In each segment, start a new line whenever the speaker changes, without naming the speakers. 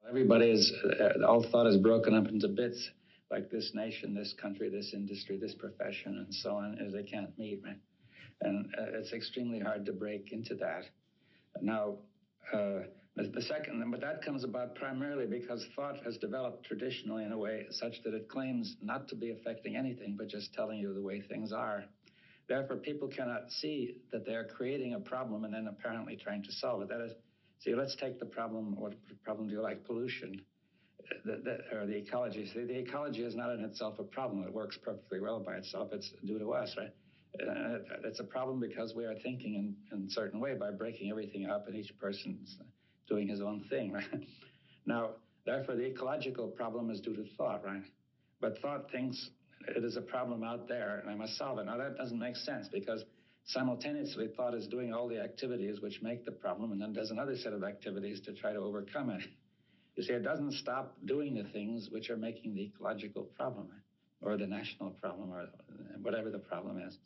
Everybody is, all thought is broken up into bits, like this nation, this country, this industry, this profession, and so on, as they can't meet, right? And it's extremely hard to break into that. Now, the second, but that comes about primarily because thought has developed traditionally in a way such that it claims not to be affecting anything, but just telling you the way things are. Therefore, people cannot see that they are creating a problem and then apparently trying to solve it. That is, see, let's take the problem. What problem do you like? Pollution, or the ecology. See, the ecology is not in itself a problem. It works perfectly well by itself. It's due to us, right? It's a problem because we are thinking in a certain way by breaking everything up, and each person's doing his own thing, right? Now, therefore, the ecological problem is due to thought, right? But thought thinks it is a problem out there, and I must solve it. Now, that doesn't make sense because simultaneously, thought is doing all the activities which make the problem, and then does another set of activities to try to overcome it. You see, it doesn't stop doing the things which are making the ecological problem, or the national problem, or whatever the problem is.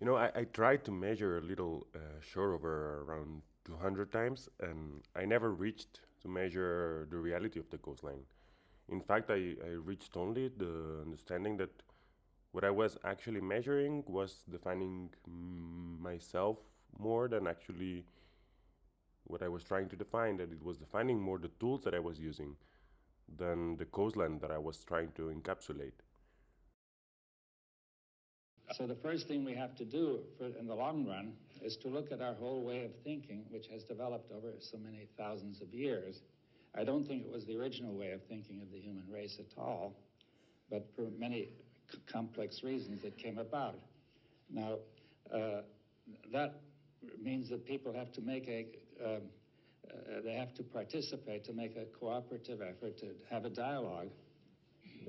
I tried to measure a little shore over around 200 times, and I never reached to measure the reality of the coastline. In fact, I reached only the understanding that what I was actually measuring was defining myself more than actually what I was trying to define, that it was defining more the tools that I was using than the coastline that I was trying to encapsulate.
So the first thing we have to do in the long run is to look at our whole way of thinking, which has developed over so many thousands of years. I don't think it was the original way of thinking of the human race at all, but for many complex reasons it came about. Now, that means that people have to make they have to participate, to make a cooperative effort, to have a dialogue,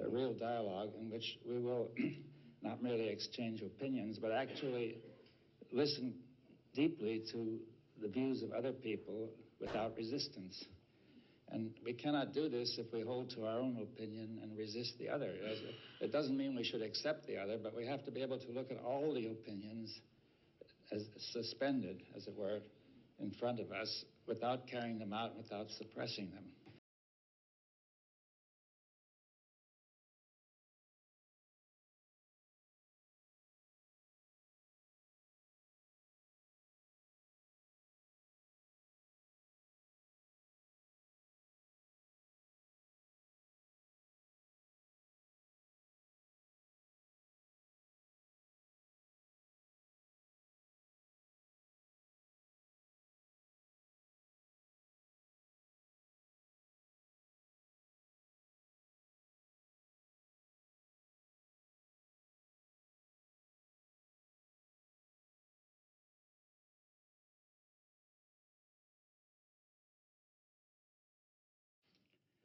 a real dialogue in which we will not merely exchange opinions, but actually listen deeply to the views of other people without resistance. And we cannot do this if we hold to our own opinion and resist the other. It doesn't mean we should accept the other, but we have to be able to look at all the opinions as suspended, as it were, in front of us without carrying them out, without suppressing them.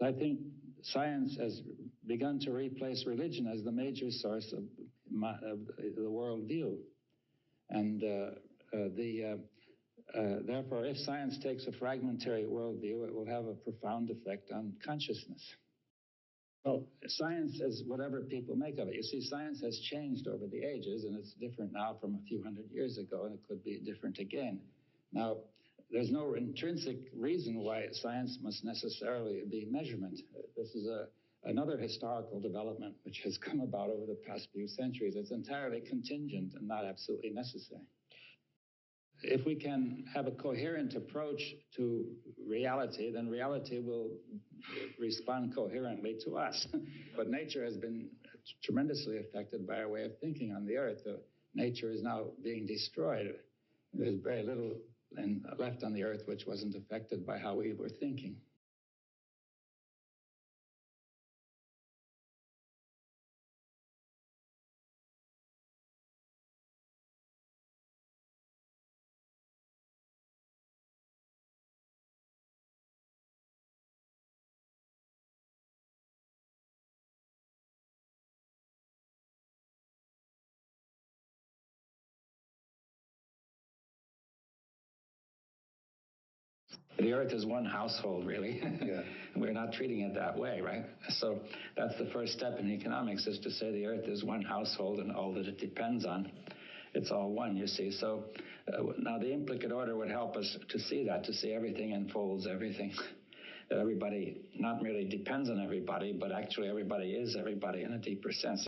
I think science has begun to replace religion as the major source of the worldview. And therefore, if science takes a fragmentary worldview, it will have a profound effect on consciousness. Well, science is whatever people make of it. You see, science has changed over the ages, and it's different now from a few hundred years ago, and it could be different again. Now, there's no intrinsic reason why science must necessarily be measurement. This is another historical development which has come about over the past few centuries. It's entirely contingent and not absolutely necessary. If we can have a coherent approach to reality, then reality will respond coherently to us. But nature has been tremendously affected by our way of thinking on the earth. Nature is now being destroyed. There's very little left on the earth which wasn't affected by how we were thinking. The earth is one household, really. Yeah. We're not treating it that way, right? So that's the first step in economics, is to say the earth is one household and all that it depends on. It's all one, you see. So Now, the implicate order would help us to see that, to see everything unfolds everything. That everybody not merely depends on everybody, but actually everybody is everybody in a deeper sense.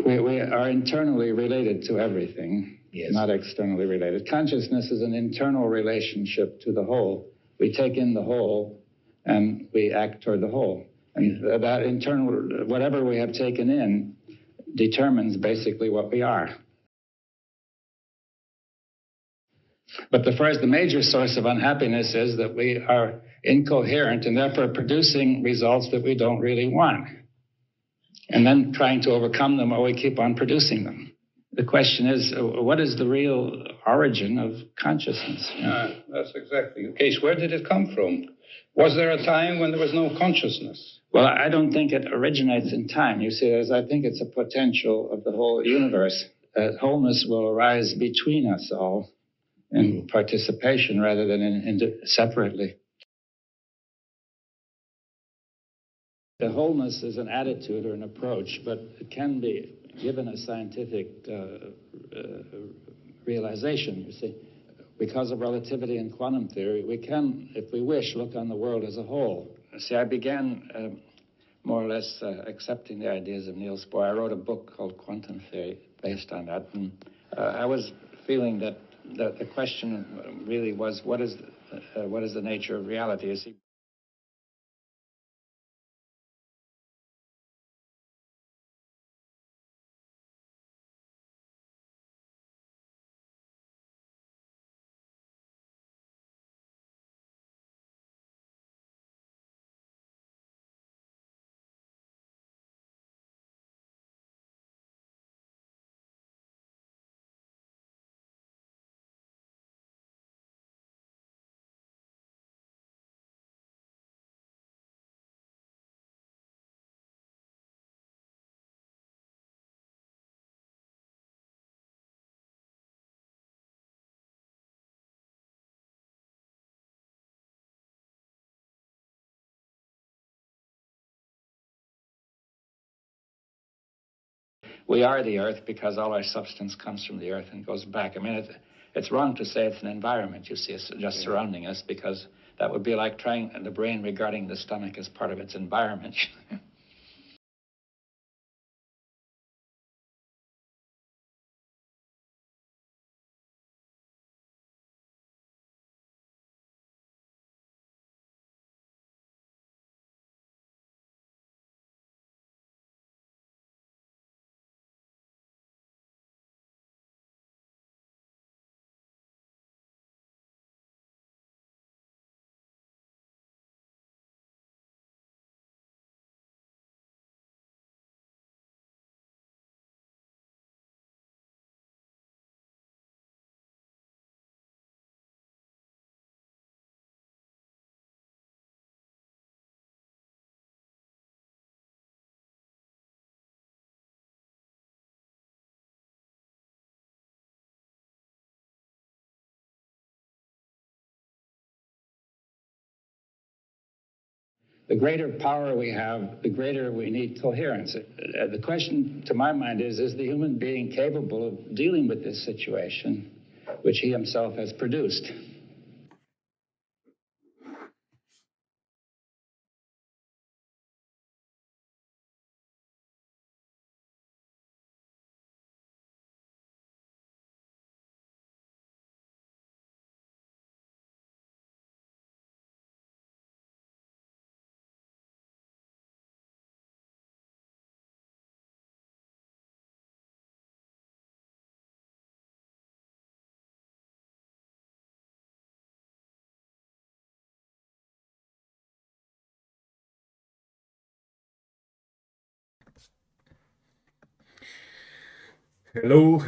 We are internally related to everything, yes, not externally related. Consciousness is an internal relationship to the whole. We take in the whole and we act toward the whole. And that internal, whatever we have taken in, determines basically what we are. But the major source of unhappiness is that we are incoherent and therefore producing results that we don't really want, and then trying to overcome them while we keep on producing them. The question is, what is the real origin of consciousness?
That's exactly the case. Where did it come from? Was there a time when there was no consciousness?
Well, I don't think it originates in time. You see, I think it's a potential of the whole universe. Wholeness will arise between us all in participation rather than separately. The wholeness is an attitude or an approach, but it can be given a scientific realization, you see. Because of relativity and quantum theory, we can, if we wish, look on the world as a whole. See, I began more or less accepting the ideas of Niels Bohr. I wrote a book called Quantum Theory based on that, and I was feeling that the question really was, what is the nature of reality? You see, we are the earth because all our substance comes from the earth and goes back. I mean, it's wrong to say it's an environment, you see, it's just surrounding us, because that would be like trying the brain regarding the stomach as part of its environment. The greater power we have, the greater we need coherence. The question, to my mind, is the human being capable of dealing with this situation, which he himself has produced?
Hello,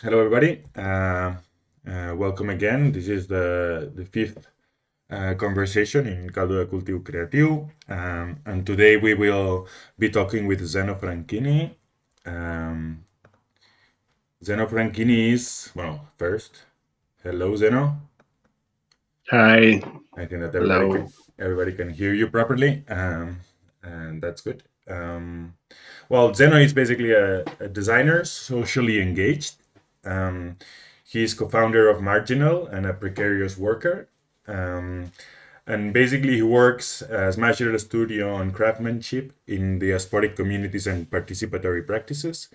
everybody. Welcome again. This is the fifth conversation in Caldo de Cultivo Creativo. And today we will be talking with Zeno Franchini. Zeno Franchini is, well, first, hello, Zeno.
Hi.
I think that
Hello.
everybody can hear you properly, and that's good. Well, Zeno is basically a designer, socially engaged. He's co-founder of Marginal and a precarious worker. And basically, he works as master studio on craftsmanship in diasporic communities and participatory practices.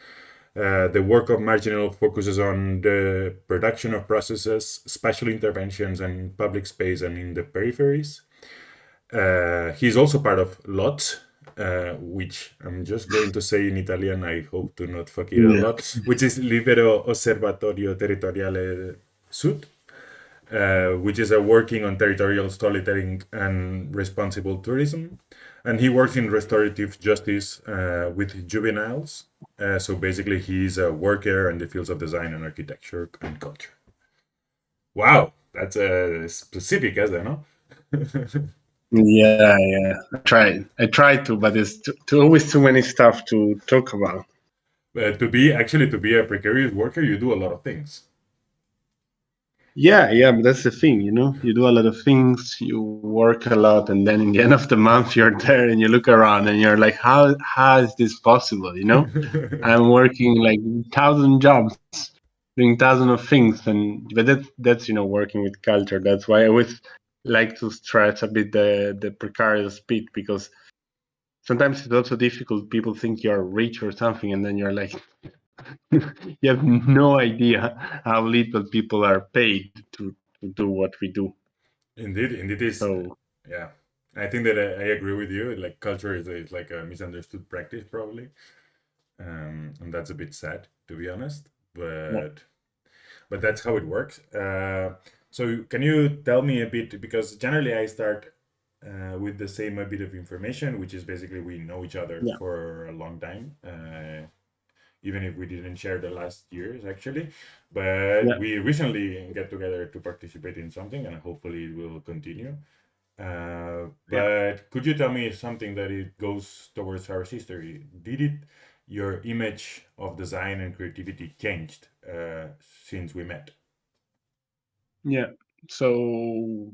The work of Marginal focuses on the production of processes, spatial interventions, and public space and in the peripheries. He's also part of LOT, which I'm just going to say in Italian, I hope to not fuck it a lot, which is Libero Osservatorio Territoriale Sud, which is a working on territorial storytelling and responsible tourism. And he works in restorative justice with juveniles. So basically, he's a worker in the fields of design and architecture and culture. Wow, that's specific, isn't it?
Yeah. I tried to, but it's always too many stuff to talk about.
To be a precarious worker, you do a lot of things.
Yeah, but that's the thing, you do a lot of things, you work a lot, and then in the end of the month you're there and you look around and you're like, how is this possible? I'm working like 1,000 jobs, doing thousands of things, but that's working with culture. That's why I always like to stress a bit the precarious bit, because sometimes it's also difficult. People think you're rich or something, and then you're like, you have no idea how little people are paid to do what we do.
Indeed, is.
So
yeah, I think that I agree with you. Like culture is like a misunderstood practice, probably, and that's a bit sad, to be honest. But that's how it works. So can you tell me a bit, because generally I start with the same a bit of information, which is basically we know each other for a long time, even if we didn't share the last years actually, but we recently get together to participate in something, and hopefully it will continue. But could you tell me something that it goes towards our history? Did it your image of design and creativity changed since we met?
Yeah. So,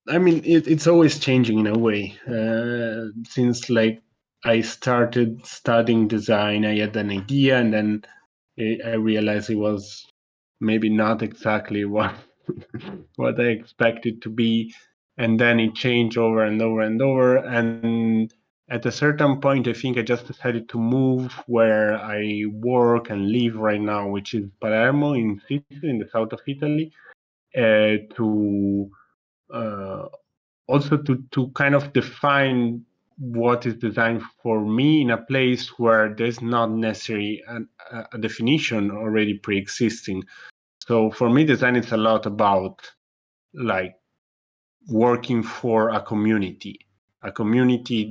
I mean, it's always changing in a way. Since like I started studying design, I had an idea, and then I realized it was maybe not exactly what what I expected to be, and then it changed over and over and over. And at a certain point, I think I just decided to move where I work and live right now, which is Palermo in Sicily, in the south of Italy, to also to kind of define what is design for me in a place where there's not necessarily a definition already pre-existing. So for me, design is a lot about like working for a community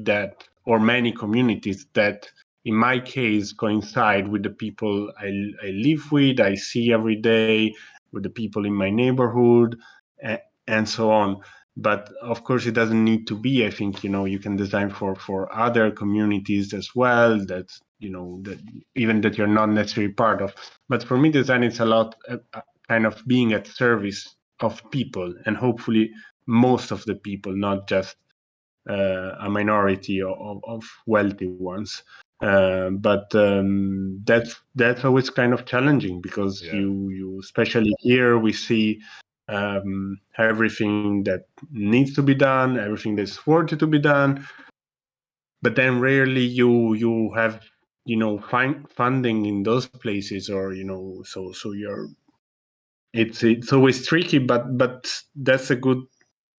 that, or many communities that, in my case, coincide with the people I live with, I see every day, with the people in my neighborhood, and so on. But of course, it doesn't need to be. I think you can design for other communities as well. That that even that you're not necessarily part of. But for me, design is a lot kind of being at service of people, and hopefully most of the people, not just a minority of wealthy ones. But that's always kind of challenging, because you especially here we see everything that needs to be done, everything that's worthy to be done, but then rarely you have funding in those places, or so you're it's always tricky, but that's a good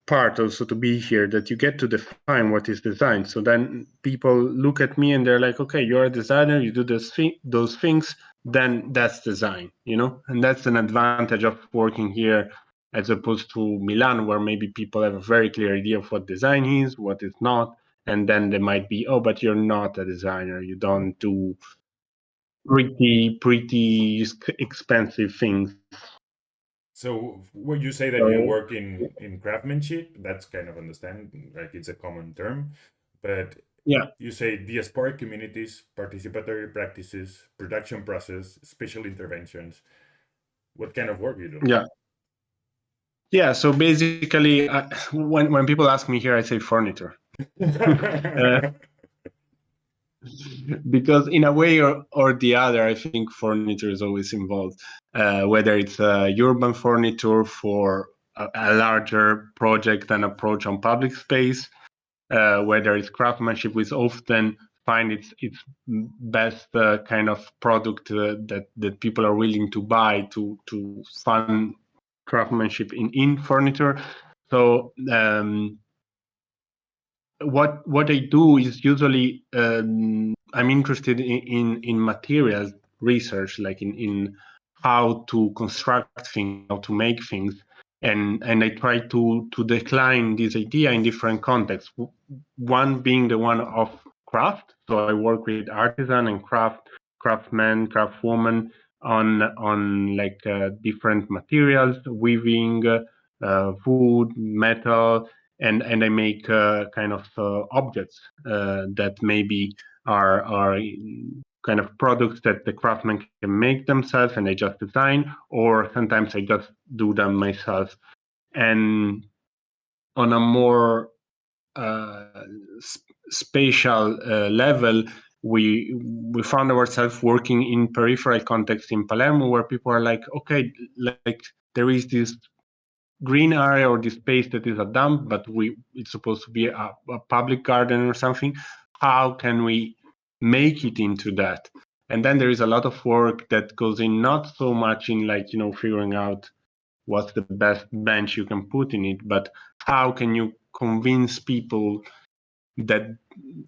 part also to be here, that you get to define what is design. So then people look at me and they're like, okay, you're a designer, you do those things, then that's design, and that's an advantage of working here as opposed to Milan, where maybe people have a very clear idea of what design is, what is not, and then they might be, oh, but you're not a designer, you don't do pretty expensive things.
So when you say that you work in craftsmanship, that's kind of understand, like it's a common term, but
yeah,
you say diasporic communities, participatory practices, production process, special interventions. What kind of work you do?
yeah. So basically, when people ask me here, I say furniture. Because in a way or the other, I think furniture is always involved, whether it's urban furniture for a larger project and approach on public space, whether it's craftsmanship, which often find its best kind of product that people are willing to buy to fund craftsmanship in furniture. So what I do is usually I'm interested in materials research, like in how to construct things, how to make things, and I try to decline this idea in different contexts. One being the one of craft. So I work with artisan and craftsmen, craftswomen on like different materials, weaving, wood, metal, and I make kind of objects that maybe are kind of products that the craftsmen can make themselves and I just design, or sometimes I just do them myself. And on a more spatial level, we found ourselves working in peripheral context in Palermo, where people are like, okay, like there is this green area or this space that is a dump, but it's supposed to be a public garden or something. How can we make it into that? And then there is a lot of work that goes in, not so much in like, figuring out what's the best bench you can put in it, but how can you convince people that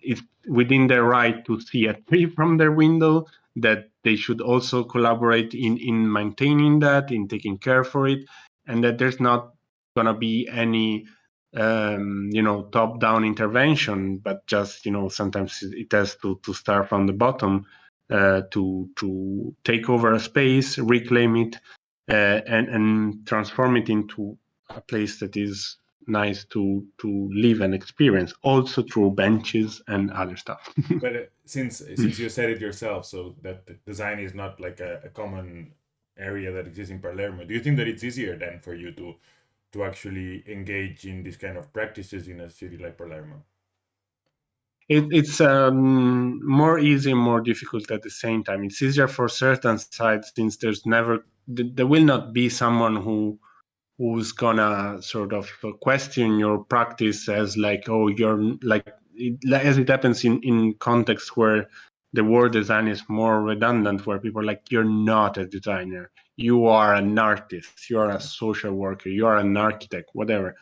it's within their right to see a tree from their window, that they should also collaborate in maintaining that, in taking care for it, and that there's not going to be any top-down intervention, but just sometimes it has to start from the bottom, to take over a space, reclaim it, and transform it into a place that is nice to live and experience, also through benches and other stuff.
But since you said it yourself, so that the design is not like a common area that exists in Palermo, do you think that it's easier then for you to actually engage in these kind of practices in a city like Palermo?
It's more easy and more difficult at the same time. It's easier for certain sites since there will not be someone who's gonna sort of question your practice as like, oh, you're like, as it happens in contexts where the word design is more redundant, where people are like, you're not a designer, you are an artist, you are a social worker, you are an architect, whatever.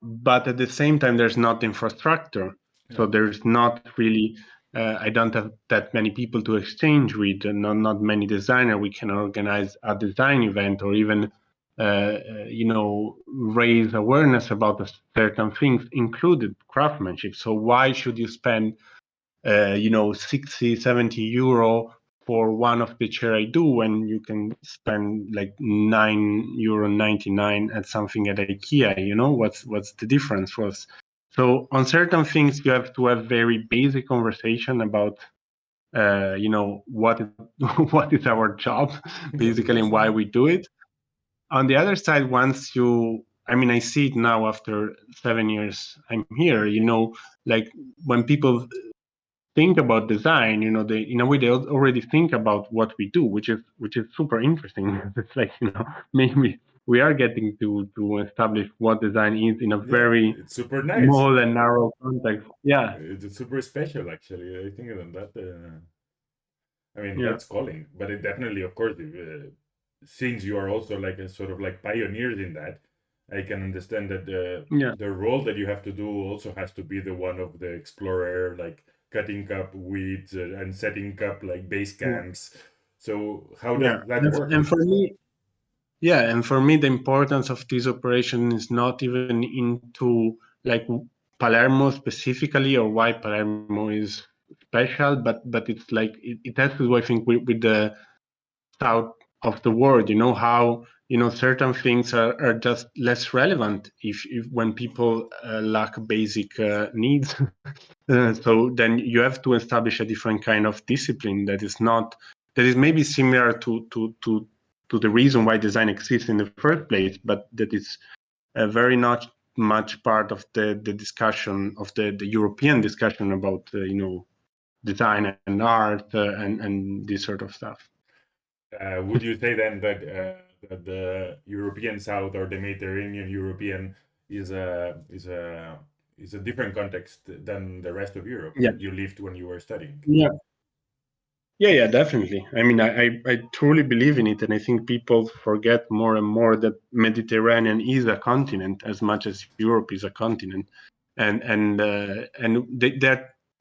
But at the same time, there's not infrastructure. So there's not really, I don't have that many people to exchange with, and not many designers. We can organize a design event or even, raise awareness about certain things, included craftsmanship. So why should you spend, 60, 70 euro for one of the chair I do when you can spend like €9.99 at something at IKEA? What's the difference for us? So on certain things you have to have very basic conversation about what is our job basically and why we do it. On the other side, I see it now after 7 years I'm here, like when people think about design, they in a way they already think about what we do, which is super interesting. It's like, maybe we are getting to establish what design is in a very
it's super nice,
small and narrow context. Yeah,
it's super special actually. I think that
yeah.
that's calling, but it definitely, of course, since you are also like a sort of like pioneers in that, I can understand that the role that you have to do also has to be the one of the explorer, like cutting up weeds and setting up like base camps. So how does that work?
And for me, the importance of this operation is not even into like Palermo specifically or why Palermo is special, but it's like it has to do, I think, with the south of the world. How certain things are just less relevant if when people lack basic needs. So then you have to establish a different kind of discipline that is maybe similar to the reason why design exists in the first place, but that is very not much part of the discussion of the European discussion about design and art and this sort of stuff.
Would you say then that the European South or the Mediterranean European is a different context than the rest of Europe that you lived when you were studying?
Yeah, definitely. I mean, I truly believe in it, and I think people forget more and more that Mediterranean is a continent as much as Europe is a continent, and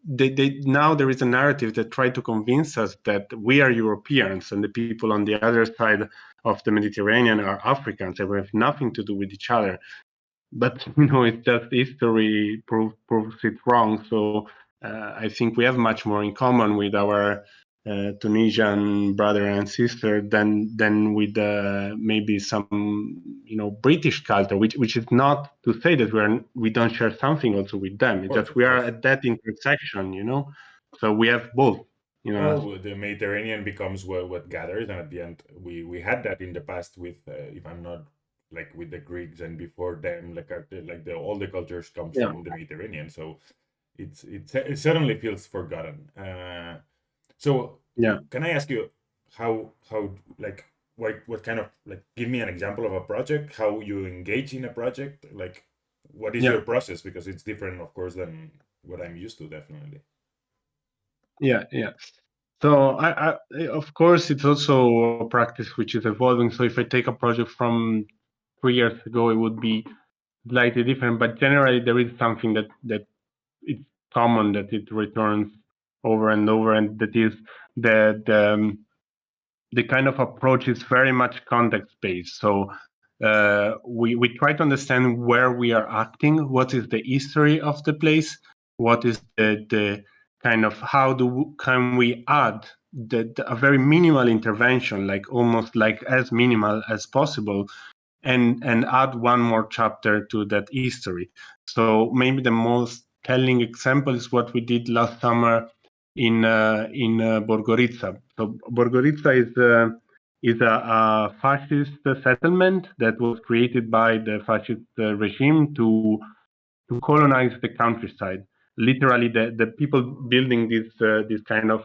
they now there is a narrative that try to convince us that we are Europeans and the people on the other side of the Mediterranean are Africans and we have nothing to do with each other. But it's just history proves it wrong. So I think we have much more in common with our Tunisian brother and sister than with maybe some British culture, which is not to say that we don't share something also with them. It's just we are at that intersection, So we have both.
Well, the Mediterranean becomes what gathers, and at the end, we had that in the past with, if I'm not like with the Greeks and before them, all the cultures come from the Mediterranean. So it suddenly feels forgotten. So can I ask you how like what kind of give me an example of a project, how you engage in a project, like what is your process, because it's different, of course, than what I'm used to, definitely.
Yeah. So I of course it's also a practice which is evolving. So if I take a project from 3 years ago, it would be slightly different. But generally, there is something that it's common, that it returns over and over, and that is the kind of approach is very much context based. So we try to understand where we are acting, what is the history of the place, what is the kind of how can we add a very minimal intervention, like almost like as minimal as possible, and add one more chapter to that history. So maybe the most telling example is what we did last summer in Borgorica. So Borgorica is a fascist settlement that was created by the fascist regime to colonize the countryside. Literally, the people building this kind of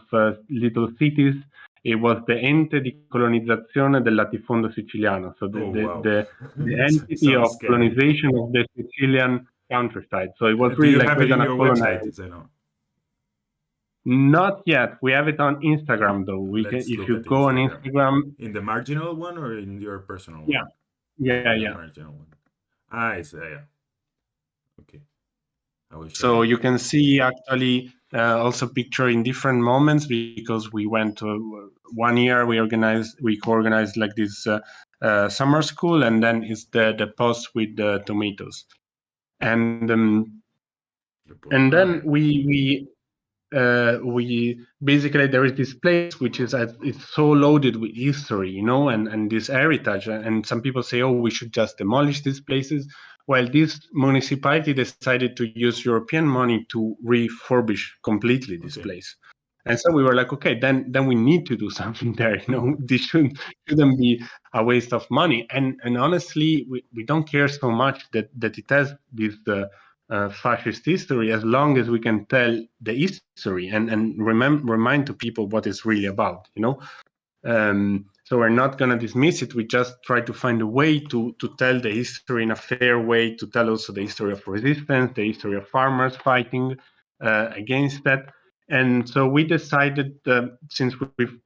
little cities. It was the ente di colonizzazione del latifondo siciliano, so the entity of colonization of the Sicilian countryside. So it was really like we're going to colonize. Not yet. We have it on Instagram, though. If you go on Instagram,
in the Marginal one or in your personal one?
Yeah.
Marginal one. I see. Yeah. Okay.
So you can see actually also picture in different moments, because we went to 1 year we co-organized like this summer school, and then it's the post with the tomatoes, and then we basically, there is this place which is it's so loaded with history, and this heritage, and some people say, oh, we should just demolish these places. Well, this municipality decided to use European money to refurbish completely this place. And so we were like, okay, then we need to do something there. This shouldn't be a waste of money. And honestly, we don't care so much that it has this fascist history, as long as we can tell the history and remind to people what it's really about. So we're not going to dismiss it. We just try to find a way to tell the history in a fair way, to tell also the history of resistance, the history of farmers fighting against that. And so we decided, since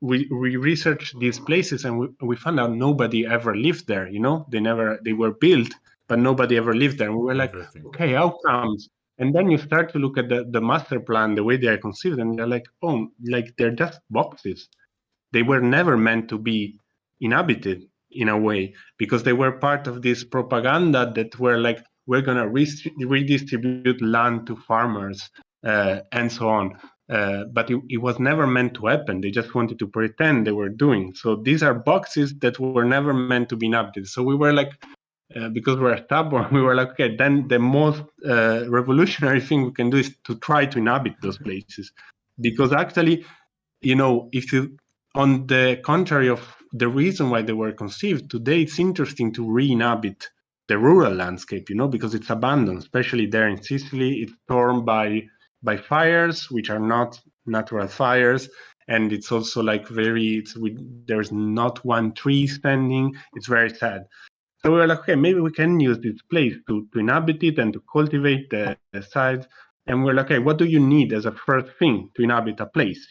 we researched these places, and we found out nobody ever lived there. They were built, but nobody ever lived there. And we were like, okay, how comes? And then you start to look at the master plan, the way they are conceived, and they're like, oh, like they're just boxes. They were never meant to be inhabited in a way, because they were part of this propaganda that were like, we're going to redistribute land to farmers and so on. but it was never meant to happen. They just wanted to pretend they were doing. So these are boxes that were never meant to be inhabited. So we were like, because we're stubborn, we were like, okay, then the most revolutionary thing we can do is to try to inhabit those places. Because actually, if you, on the contrary of the reason why they were conceived, today it's interesting to re-inhabit the rural landscape, because it's abandoned, especially there in Sicily. It's torn by fires, which are not natural fires, and it's also like there's not one tree standing. It's very sad. So we were like, okay, maybe we can use this place to inhabit it and to cultivate the sites. And we're like, okay, what do you need as a first thing to inhabit a place?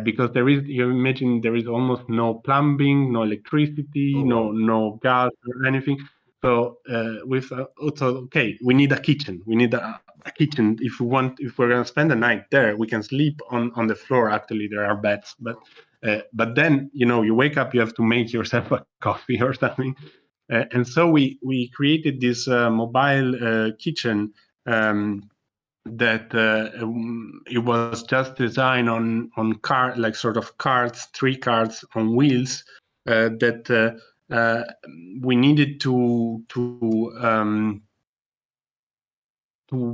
Because you imagine there is almost no plumbing, no electricity, no gas or anything. So we thought, okay, we need a kitchen. We need a kitchen. If we're gonna spend the night there, we can sleep on the floor. Actually, there are beds, but then you wake up, you have to make yourself a coffee or something. And so we created this mobile kitchen that it was just designed on like sort of carts, 3 carts on wheels that we needed to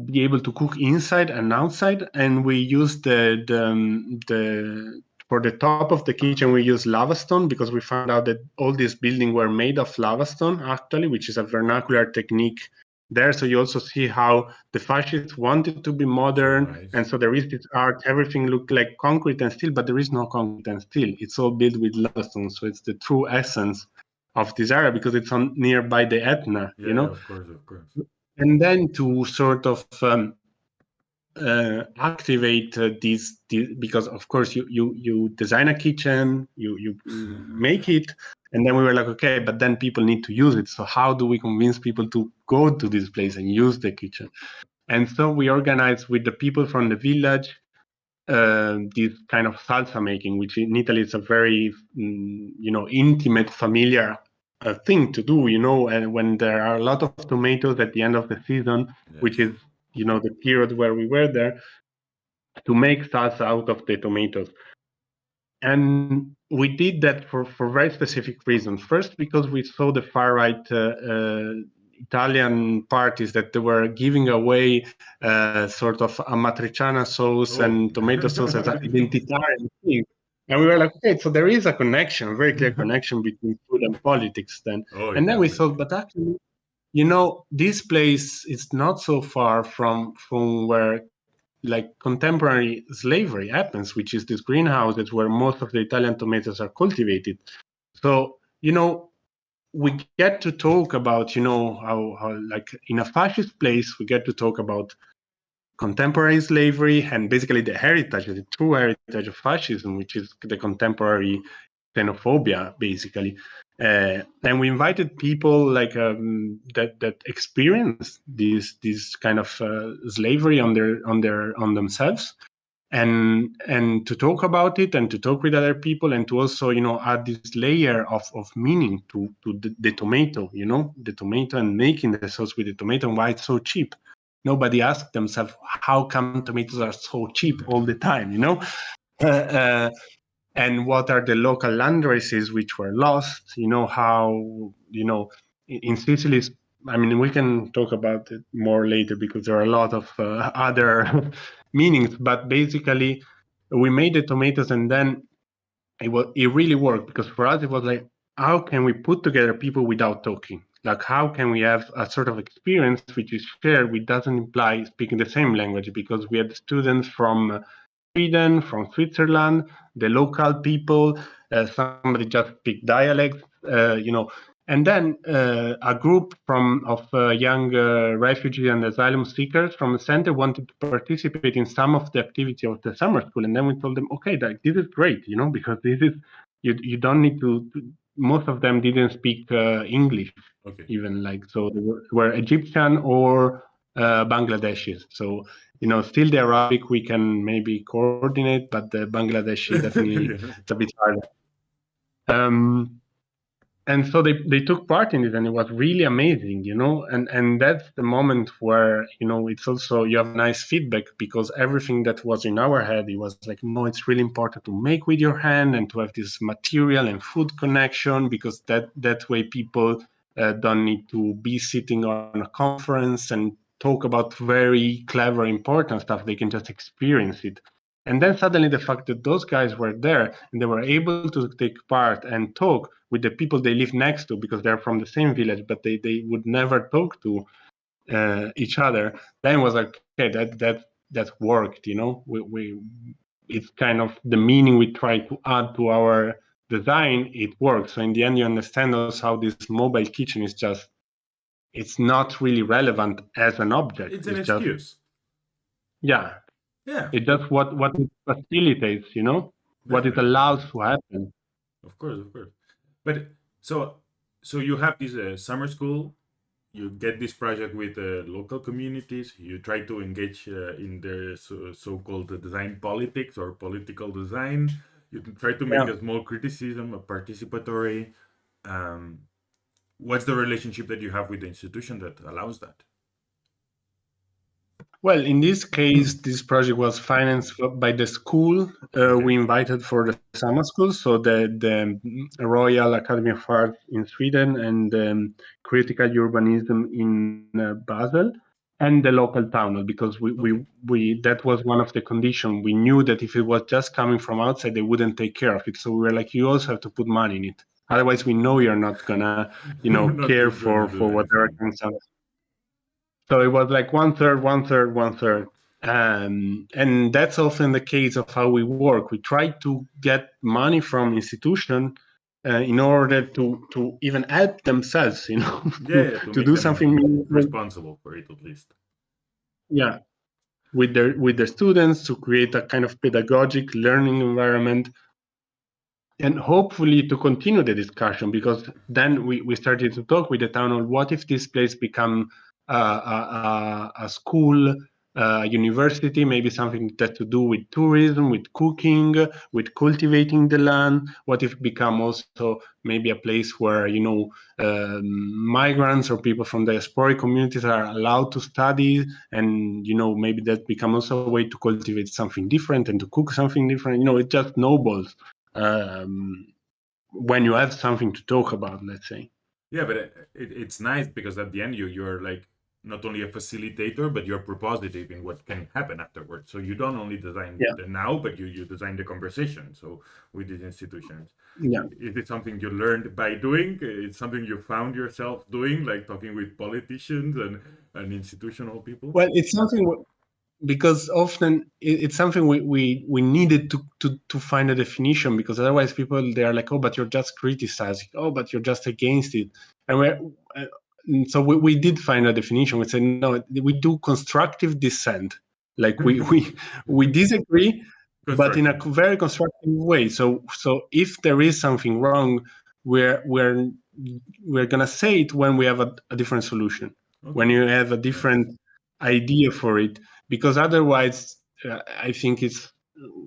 be able to cook inside and outside, and we used the for the top of the kitchen we used lava stone, because we found out that all these buildings were made of lava stone actually, which is a vernacular technique there. So you also see how the fascists wanted to be modern. Nice. And so there is this art, everything looked like concrete and steel, but there is no concrete and steel. It's all built with lava stone. So it's the true essence of this area, because it's nearby the Etna,
Of course.
And then to sort of activate these, because of course you design a kitchen, you make it, and then we were like, okay, but then people need to use it. So how do we convince people to go to this place and use the kitchen? And so we organized with the people from the village this kind of salsa making, which in Italy is a very intimate, familiar thing to do, and when there are a lot of tomatoes at the end of the season, yes. Which is the period where we were there, to make salsa out of the tomatoes. And we did that for very specific reasons. First, because we saw the far right Italian parties that they were giving away sort of amatriciana sauce and tomato sauce as an identitarian thing. And we were like, okay, so there is a connection, a very clear connection between food and politics then. And then we thought, but actually, this place is not so far from where like contemporary slavery happens, which is these greenhouses where most of the Italian tomatoes are cultivated. So, we get to talk about, how like in a fascist place, we get to talk about contemporary slavery and basically the heritage, the true heritage of fascism, which is the contemporary xenophobia, basically. And we invited people like that experience this kind of slavery on themselves, and to talk about it, and to talk with other people, and to also add this layer of meaning to the tomato, the tomato, and making the sauce with the tomato, and why it's so cheap. Nobody asked themselves, how come tomatoes are so cheap all the time, and what are the local land races which were lost, how, in Sicily, I mean, we can talk about it more later because there are a lot of other meanings, but basically we made the tomatoes, and then it really worked, because for us it was like, how can we put together people without talking? Like, how can we have a sort of experience which is shared, which doesn't imply speaking the same language? Because we had students from Sweden, from Switzerland, the local people, somebody just speak dialects, and then a group of young refugees and asylum seekers from the center wanted to participate in some of the activity of the summer school. And then we told them, okay, this is great, because this is, you don't need to, most of them didn't speak English, even, like, so they were Egyptian or Bangladeshis. So, still the Arabic we can maybe coordinate, but the Bangladeshi definitely it's a bit harder. and so they took part in it, and it was really amazing, and that's the moment where, it's also, you have nice feedback, because everything that was in our head, it was like, no, it's really important to make with your hand and to have this material and food connection, because that way people don't need to be sitting on a conference and talk about very clever, important stuff. They can just experience it. And then suddenly the fact that those guys were there and they were able to take part and talk with the people they live next to, because they're from the same village, but they would never talk to each other, then it was like, okay, that worked, we it's kind of the meaning we try to add to our design, it works. So in the end, you understand also how this mobile kitchen is just, it's not really relevant as an object.
It's an
just,
excuse.
yeah.
Yeah.
It's just what it facilitates, what it allows to happen.
Of course. But so you have this summer school, you get this project with local communities, you try to engage in the so-called design politics or political design, you try to make a small criticism, a participatory. What's the relationship that you have with the institution that allows that?
Well, in this case, this project was financed by the school we invited for the summer school, so the Royal Academy of Art in Sweden and Critical Urbanism in Basel, and the local town, because we that was one of the conditions. We knew that if it was just coming from outside, they wouldn't take care of it. So we were like, you also have to put money in it. Otherwise, we know you're not gonna, care for whatever comes out. So it was like 1/3, 1/3, 1/3. And that's often the case of how we work. We try to get money from institution in order to even help themselves, to do something
responsible for it, at least.
Yeah, with their students, to create a kind of pedagogic learning environment, and hopefully to continue the discussion, because then we started to talk with the town on what if this place become a school, a university, maybe something that to do with tourism, with cooking, with cultivating the land. What if it become also maybe a place where migrants or people from diasporic communities are allowed to study, and maybe that become also a way to cultivate something different and to cook something different. It just snowballs when you have something to talk about, let's say.
Yeah, but it's nice because at the end you're like not only a facilitator, but you're propositive in what can happen afterwards. So you don't only design the now, but you design the conversation. So with these institutions, is it something you learned by doing? It's something you found yourself doing, like talking with politicians and institutional people?
Well, it's something because often it's something we needed to find a definition, because otherwise people, they are like, oh, but you're just criticizing, oh, but you're just against it. And so we did find a definition. We said, no, we do constructive dissent. Like we disagree, but in a very constructive way. So if there is something wrong, we're gonna say it when we have a different solution, when you have a different idea for it, because otherwise I think it's,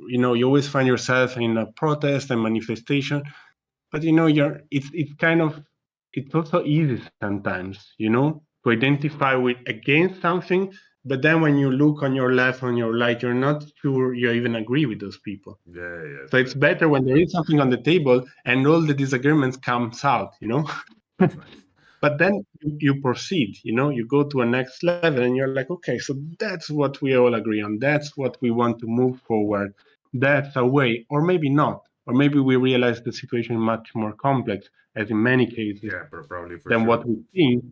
you always find yourself in a protest and manifestation, but it's kind of, it's also easy sometimes, to identify with against something, but then when you look on your left, on your right, you're not sure you even agree with those people.
Yeah.
So it's better when there is something on the table and all the disagreements comes out,
That's nice.
But then you proceed, you go to a next level and you're like, okay, so that's what we all agree on. That's what we want to move forward. That's a way, or maybe not. Or maybe we realize the situation is much more complex, as in many cases,
probably
than what we think.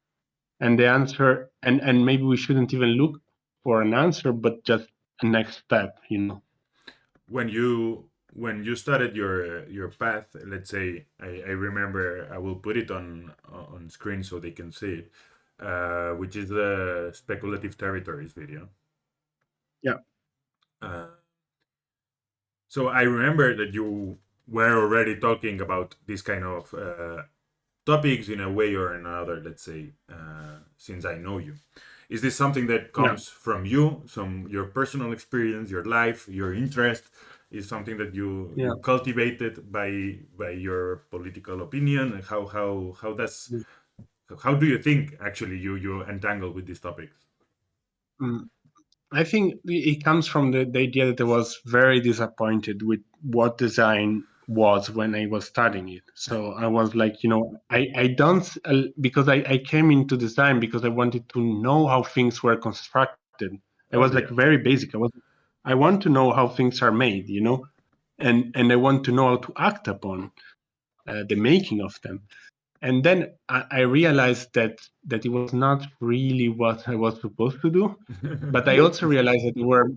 And the answer, and maybe we shouldn't even look for an answer, but just a next step,
When you started your path, let's say, I remember, I will put it on screen so they can see it, which is the speculative territories video.
Yeah.
So I remember that you were already talking about this kind of topics in a way or another, let's say, since I know you. Is this something that comes from you, your personal experience, your life, your interest? is something that you
Yeah.
cultivated by your political opinion, and how do you think actually you entangle with these topics?
Mm. I think it comes from the idea that I was very disappointed with what design was when I was studying it. So I was like, I don't, because I came into design because I wanted to know how things were constructed. I was like very basic. I want to know how things are made, and I want to know how to act upon the making of them. And then I realized that it was not really what I was supposed to do. But I also realized that there were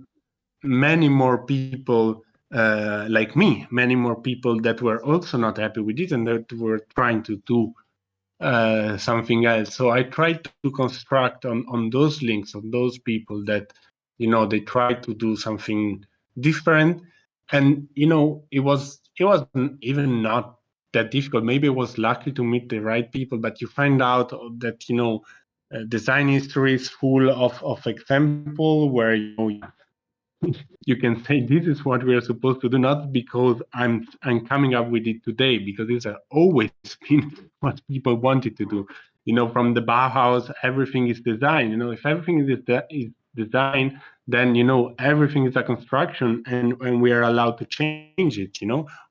many more people like me, many more people that were also not happy with it and that were trying to do something else. So I tried to construct on those links, on those people that, they tried to do something different. And, it wasn't even not that difficult. Maybe I was lucky to meet the right people, but you find out that, design history is full of example where, you can say this is what we are supposed to do, not because I'm coming up with it today, because it's always been what people wanted to do. From the Bauhaus, everything is design. If everything is design, then everything is a construction, and we are allowed to change it.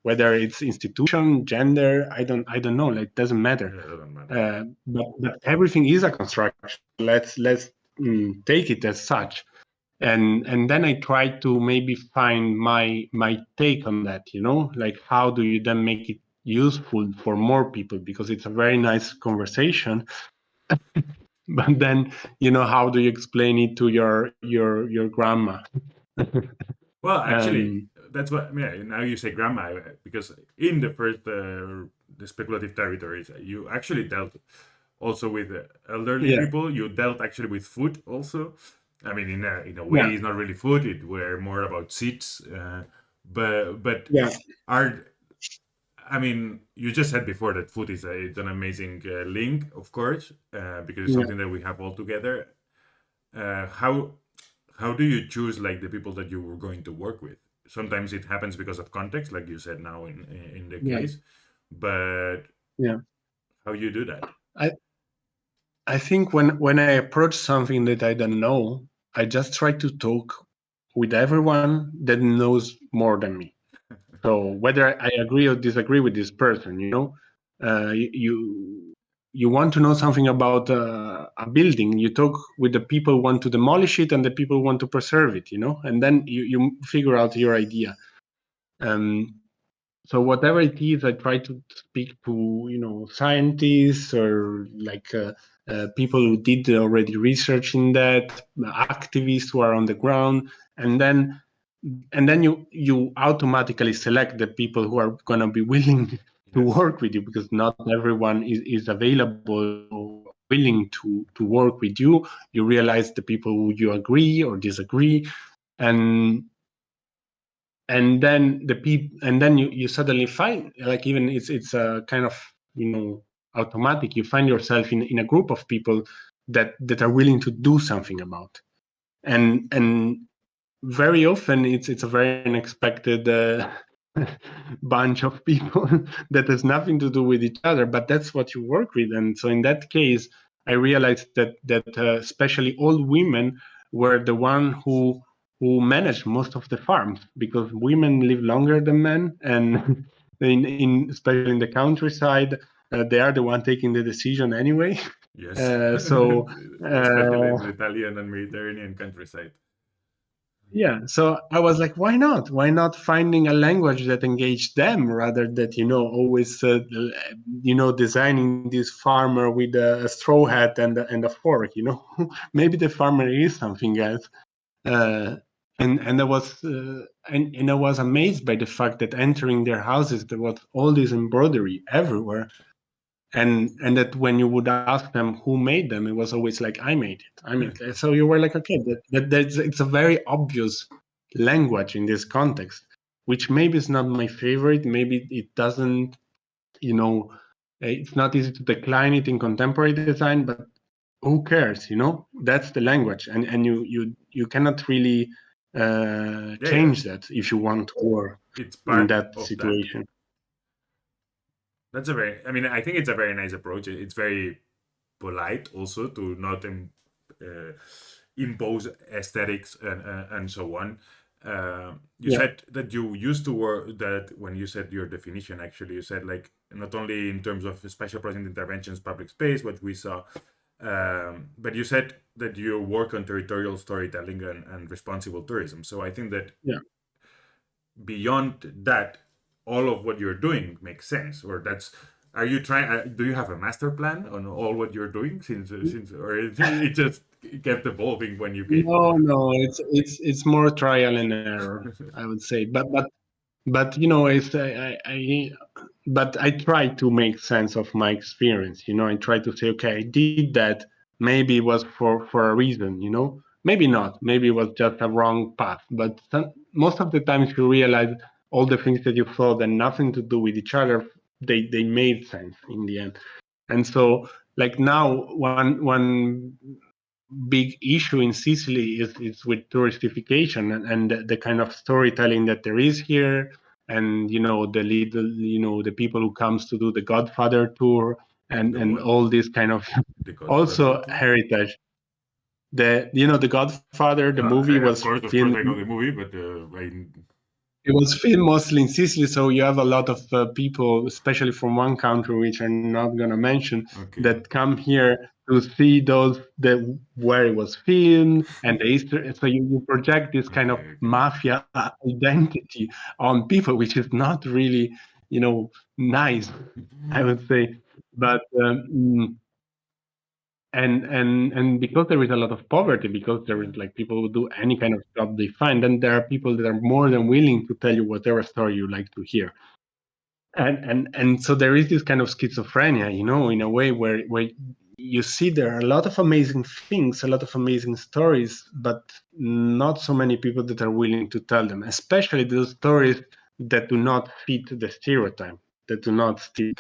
Whether it's institution, gender, I don't know. Like, it doesn't matter.
Yeah, it doesn't matter.
But everything is a construction. Let's take it as such. And then I try to maybe find my take on that, like how do you then make it useful for more people, because it's a very nice conversation. But then, how do you explain it to your grandma?
Well, actually,
um,
that's what. Yeah, now you say grandma, because in the first the speculative territories, you actually dealt also with elderly
yeah,
people. You dealt actually with food also. I mean, in a way,
yeah,
it's not really food. It were more about seeds. But
yeah,
are I mean, you just said before that food is it's an amazing link, of course, because it's
yeah,
something that we have all together. How do you choose like the people that you were going to work with? Sometimes it happens because of context, like you said now in the
yeah,
case, but
yeah.
how you do that?
I I think when I approach something that I don't know, I just try to talk with everyone that knows more than me. So whether I agree or disagree with this person, you want to know something about a building, you talk with the people who want to demolish it and the people who want to preserve it, and then you figure out your idea. So whatever it is, I try to speak to scientists or like people who did already research in that, activists who are on the ground, and then you automatically select the people who are going to be willing to
Yes.
work with you, because not everyone is available or willing to work with you. You realize the people who you agree or disagree, and then you suddenly find, like, even it's a kind of automatic. You find yourself in a group of people that are willing to do something about, and very often it's a very unexpected bunch of people that has nothing to do with each other, but that's what you work with. And so in that case, I realized that especially old women were the one who managed most of the farms, because women live longer than men, and in especially in the countryside, they are the one taking the decision anyway.
Yes.
So
Especially in the Italian and Mediterranean countryside.
yeah, so I was like, why not? Why not finding a language that engaged them, rather that always designing this farmer with a straw hat and a fork. Maybe the farmer is something else. And I was and I was amazed by the fact that entering their houses, there was all this embroidery everywhere, and that when you would ask them who made them, it was always like, I made it, I made it. So you were like, okay, it's a very obvious language in this context, which maybe is not my favorite. Maybe it doesn't, it's not easy to decline it in contemporary design, but who cares? That's the language, and you cannot really change that if you want to work
It's
in
part
that
of
situation.
That's a very, I mean, I think it's a very nice approach. It's very polite also to not impose aesthetics and so on. You said that you used to work, that when you said your definition, actually, you said like not only in terms of special project interventions, public space, what we saw, but you said that you work on territorial storytelling and responsible tourism. So I think that beyond that, all of what you're doing makes sense. Or that's, are you trying? Do you have a master plan on all what you're doing since, or it just kept evolving when you came?
No, it's more trial and error, I would say. But you know, it's but I try to make sense of my experience. You know, I try to say, okay, I did that. Maybe it was for a reason. You know, maybe not. Maybe it was just a wrong path. But most of the times you realize all the things that you thought and nothing to do with each other, they made sense in the end. And so, like now, one big issue in Sicily is with touristification and the kind of storytelling that there is here, and you know the little, you know, the people who comes to do the Godfather tour and all this kind of also
tour?
heritage. The, you know, the Godfather, the movie was
of course,
filmed.
I know the movie, but
It was filmed mostly in Sicily, so you have a lot of people, especially from one country, which I'm not going to mention, that come here to see where it was filmed and the history. So you project this kind of mafia identity on people, which is not really, you know, nice, I would say. But and because there is a lot of poverty, because there is like people who do any kind of job they find, then there are people that are more than willing to tell you whatever story you like to hear. And so there is this kind of schizophrenia, you know, in a way where you see there are a lot of amazing things, a lot of amazing stories, but not so many people that are willing to tell them, especially those stories that do not fit the stereotype, that do not fit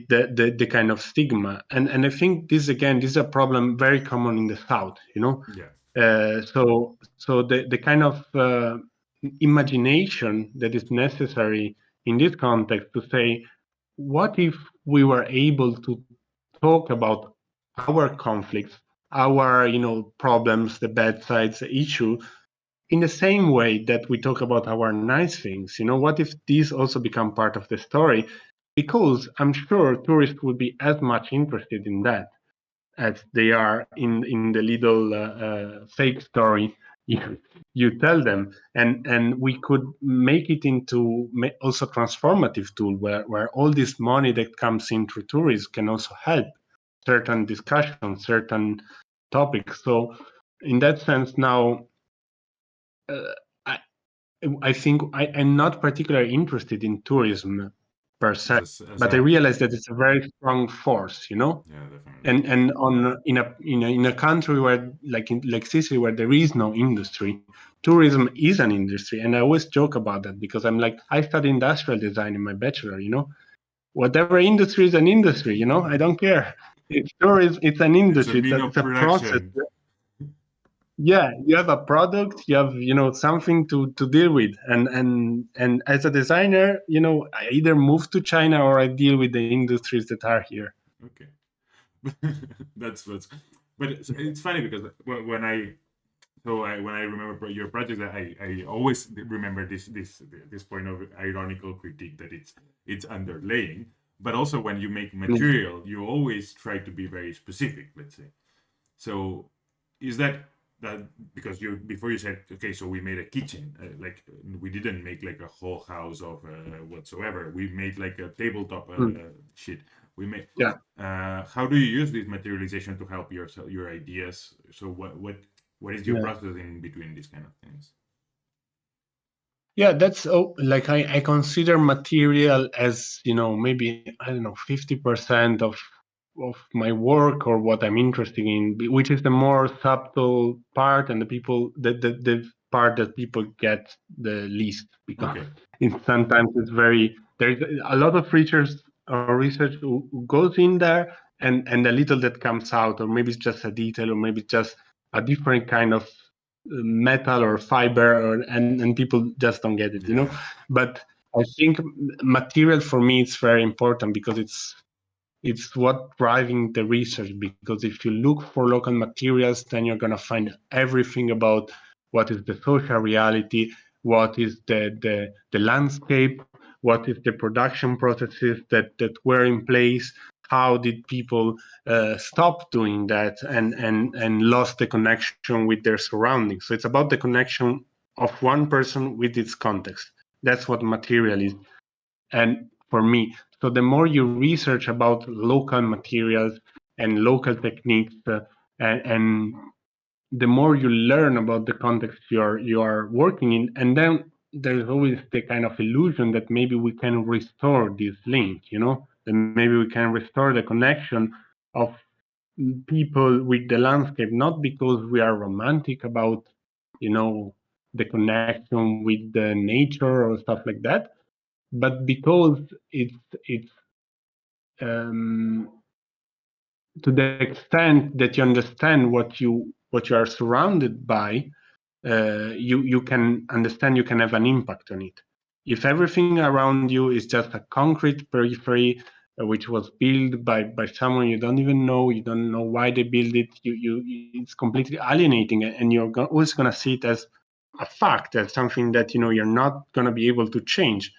the kind of stigma. And I think this is a problem very common in the South, you know. So the kind of imagination that is necessary in this context to say, what if we were able to talk about our conflicts, our, you know, problems, the bad sides, the issue, in the same way that we talk about our nice things? You know, what if these also become part of the story? Because I'm sure tourists would be as much interested in that as they are in the little fake story you tell them, and we could make it into also transformative tool where all this money that comes in through tourism can also help certain discussions, certain topics. So in that sense now, I think I'm not particularly interested in tourism per se, but I realize that it's a very strong force, you know. And in a country where like Sicily, where there is no industry, tourism is an industry. And I always joke about that because I'm like, I studied industrial design in my bachelor, you know. Whatever industry is an industry, you know. I don't care. It's tourism. It's an industry. It's a process. Yeah, you have a product, you have, you know, something to deal with, and as a designer, you know, I either move to China or I deal with the industries that are here.
That's but it's funny because when I remember your project, I always remember this point of ironical critique that it's underlaying, but also when you make material, you always try to be very specific, let's say. So is that because before you said, okay, so we made a kitchen, like we didn't make like a whole house of whatsoever, we made like a tabletop shit. We made how do you use this materialization to help your ideas? So what is your process in between these kind of things?
Yeah, that's like I consider material as, you know, maybe, I don't know, 50% of my work or what I'm interested in, which is the more subtle part and the part that people get the least, because sometimes there's a lot of research who goes in there, and the little that comes out, or maybe it's just a detail, or maybe it's just a different kind of metal or fiber, and people just don't get it, you know. But I think material for me is very important because it's what driving the research. Because if you look for local materials, then you're going to find everything about what is the social reality, what is the landscape, what is the production processes that were in place, how did people stop doing that and lost the connection with their surroundings. So it's about the connection of one person with its context. That's what material is. And for me, so the more you research about local materials and local techniques, and the more you learn about the context you are working in, and then there's always the kind of illusion that maybe we can restore this link, you know, that maybe we can restore the connection of people with the landscape, not because we are romantic about, you know, the connection with the nature or stuff like that, but because it's to the extent that you understand what you are surrounded by, you can understand, you can have an impact on it. If everything around you is just a concrete periphery which was built by someone you don't even know, you don't know why they built it, it's completely alienating, and you're always going to see it as a fact, as something that, you know, you're not going to be able to change.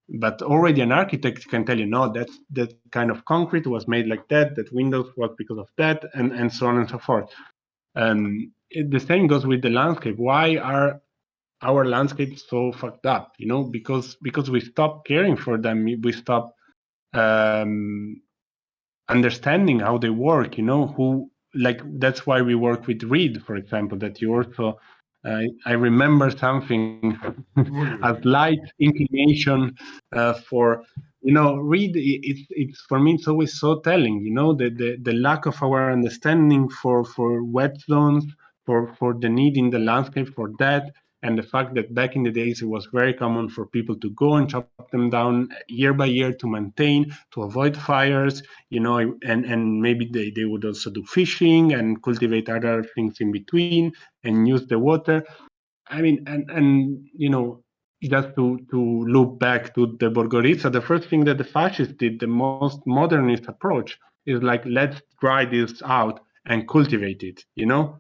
But already an architect can tell you, no, that kind of concrete was made like that, that windows was because of that, and so on and so forth. The same goes with the landscape. Why are our landscapes so fucked up? You know, because we stop caring for them. We stop understanding how they work. You know, that's why we work with Reed, for example. That you also, I remember something, a slight inclination for, you know, Reed. It's for me, it's always so telling. You know, the lack of our understanding for wet zones, for the need in the landscape for that, and the fact that back in the days it was very common for people to go and chop them down year by year to maintain, to avoid fires, you know, and maybe they would also do fishing and cultivate other things in between and use the water. I mean, and you know, just to loop back to the Borgorica, the first thing that the fascists did, the most modernist approach, is like, let's dry this out and cultivate it, you know,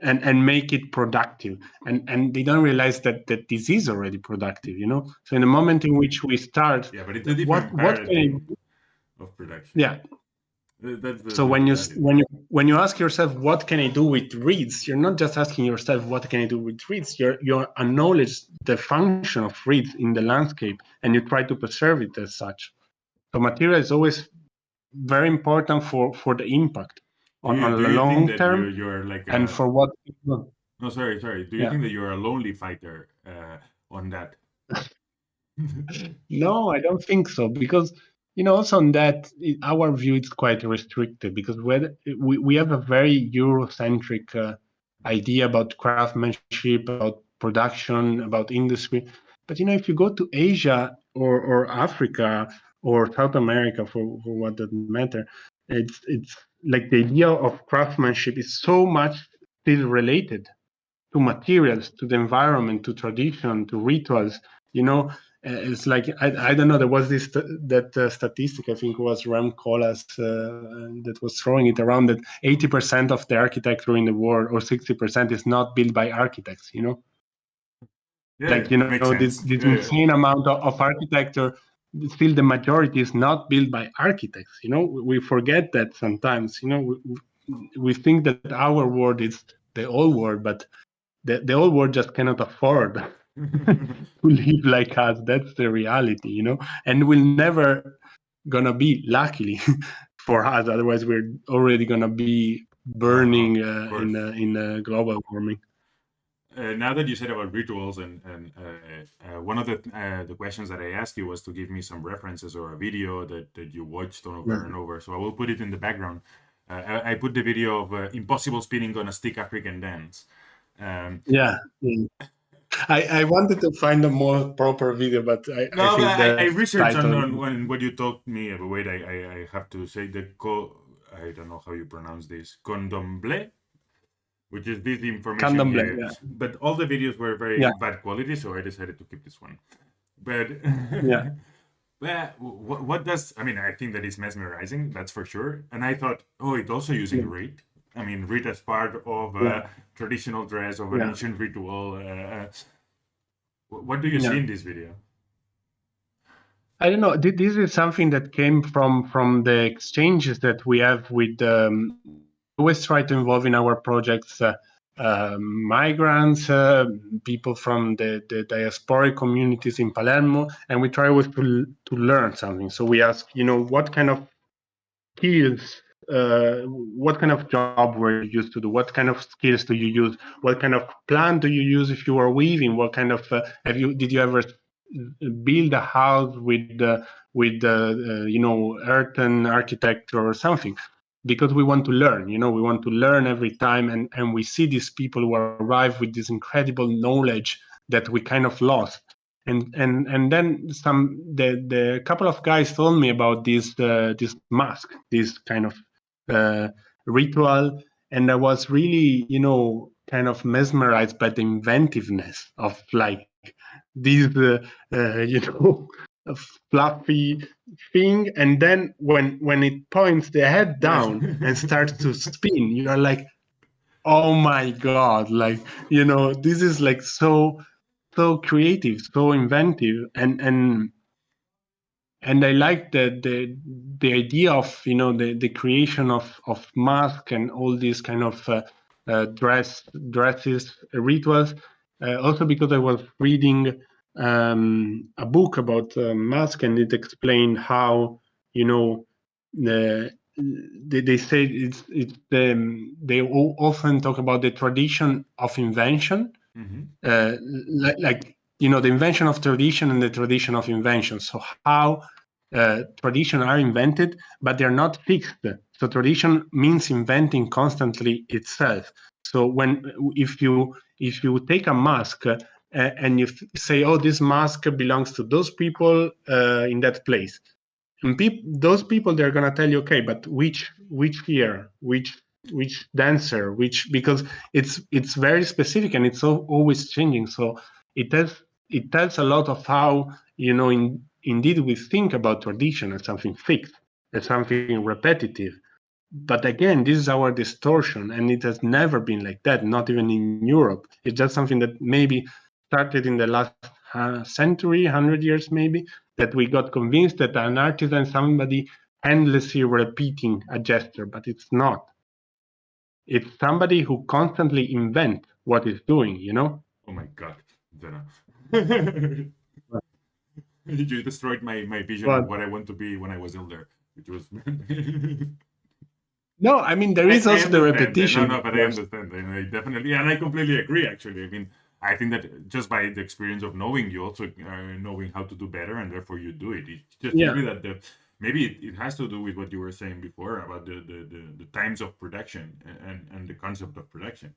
and make it productive. And they don't realize that this is already productive, you know. So in the moment in which we start,
Yeah, but it's a different paradigm of production.
Yeah. So when you ask yourself what can I do with reeds, you're not just asking yourself what can I do with reeds. You acknowledge the function of reeds in the landscape and you try to preserve it as such. So material is always very important for the impact on the long term.
You're like
and for what?
No, sorry. Do you think that you're a lonely fighter on that?
No, I don't think so, because, you know, also on that, our view is quite restricted, because we have a very Eurocentric idea about craftsmanship, about production, about industry. But, you know, if you go to Asia or Africa or South America, for what doesn't matter, it's like the idea of craftsmanship is so much still related to materials, to the environment, to tradition, to rituals. You know, it's like I don't know. There was this statistic, I think it was Ram Koolhaas that was throwing it around, that 80% of the architecture in the world, or 60%, is not built by architects. You know, like, you know, this insane amount of architecture. Still, the majority is not built by architects. You know, we forget that sometimes. You know, we think that our world is the old world, but the old world just cannot afford to live like us. That's the reality, you know, and we're never gonna be, luckily for us. Otherwise, we're already gonna be burning in global warming.
Now that you said about rituals, and one of the questions that I asked you was to give me some references or a video that you watched over and over. So I will put it in the background. I put the video of Impossible Spinning on a Stick African Dance.
I wanted to find a more proper video, but
I researched on what you told me. Wait, I have to say I don't know how you pronounce this. Condomble. which is this information
Candom
here.
blend, yeah.
But all the videos were very bad quality, so I decided to keep this one. But
Yeah.
but what does, I mean, I think that it's mesmerizing, that's for sure. And I thought, oh, it's also using reed. I mean, reed as part of traditional dress, of an ancient ritual. What do you see in this video?
I don't know. This is something that came from the exchanges that we have with. Always try to involve in our projects migrants, people from the diasporic communities in Palermo, and we try always to learn something. So we ask, what kind of skills, what kind of job were you used to do? What kind of skills do you use? What kind of plant do you use if you are weaving? What kind of did you ever build a house with earthen architecture or something? Because we want to learn, we want to learn every time, and we see these people who arrive with this incredible knowledge that we kind of lost. And then the couple of guys told me about this mask, this kind of ritual, and I was really kind of mesmerized by the inventiveness of like this a fluffy thing, and then when it points the head down and starts to spin, you're like, oh my god, like this is like so creative, so inventive, and I like the idea of the creation of mask and all these kind of dresses rituals. Also because I was reading a book about mask, and it explained how they say they often talk about the tradition of invention, like the invention of tradition and the tradition of invention. So how tradition are invented, but they're not fixed. So tradition means inventing constantly itself. So if you take a mask and you say, oh, this mask belongs to those people in that place, and those people, they're gonna tell you, okay, but which year, which dancer, because it's very specific and it's always changing. So it tells a lot of how indeed we think about tradition as something fixed, as something repetitive. But again, this is our distortion, and it has never been like that, not even in Europe. It's just something that maybe started in the last century, 100 years maybe, that we got convinced that an artisan is somebody endlessly repeating a gesture, but it's not. It's somebody who constantly invents what he's doing,
Oh my god, Zeno. You destroyed my vision of what I want to be when I was older, which was...
No, I mean, there is also the repetition.
No, but I understand. And I definitely, and I completely agree, actually. I mean, I think that just by the experience of knowing, you also knowing how to do better, and therefore you do it. It's just maybe that maybe it has to do with what you were saying before about the times of production and the concept of production.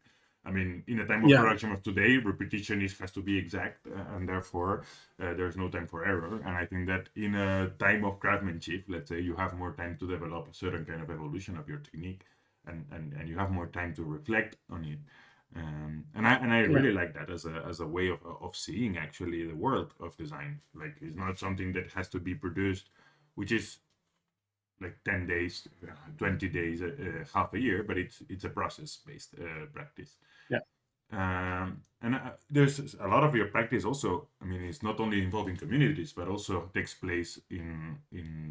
I mean, in the time of production of today, repetition has to be exact, and therefore there's no time for error. And I think that in a time of craftsmanship, let's say, you have more time to develop a certain kind of evolution of your technique, and you have more time to reflect on it. And I really like that as a way of seeing actually the world of design. Like, it's not something that has to be produced, which is like 10 days, 20 days, half a year, but it's a process-based practice. And there's a lot of your practice also, I mean, it's not only involving communities, but also takes place in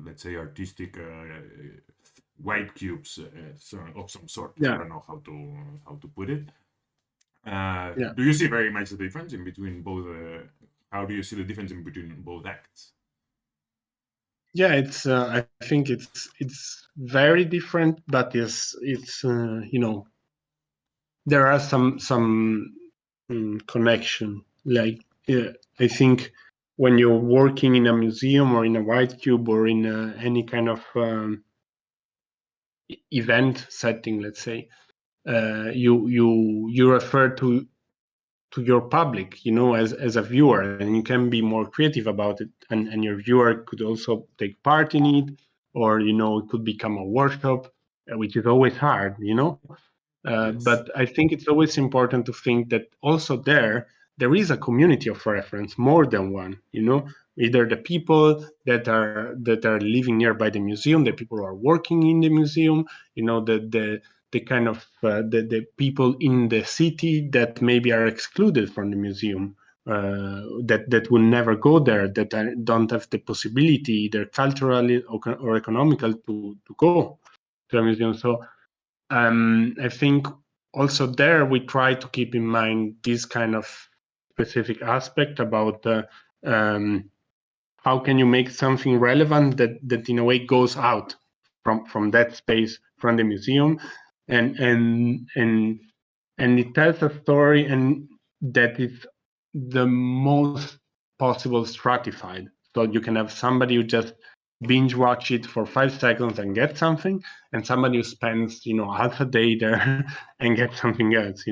let's say, artistic white cubes of some sort. I don't know how to put it. Do you see very much the difference in between both? How do you see the difference in between both acts?
Yeah, it's. I think it's very different, but it's there are some connection. Like I think when you're working in a museum or in a white cube or in any kind of event setting, let's say, you refer to your public, as a viewer, and you can be more creative about it, and your viewer could also take part in it, or it could become a workshop, which is always hard, But I think it's always important to think that also there is a community of reference, more than one. Either the people that are living nearby the museum, the people who are working in the museum, the kind of the people in the city that maybe are excluded from the museum, that will never go there, that don't have the possibility, either culturally or economical, to go to a museum. So I think also there we try to keep in mind this kind of specific aspect about how can you make something relevant that in a way goes out from that space, from the museum, and it tells a story, and that is the most possible stratified. So you can have somebody who just binge watch it for 5 seconds and get something, and somebody who spends half a day there and get something else,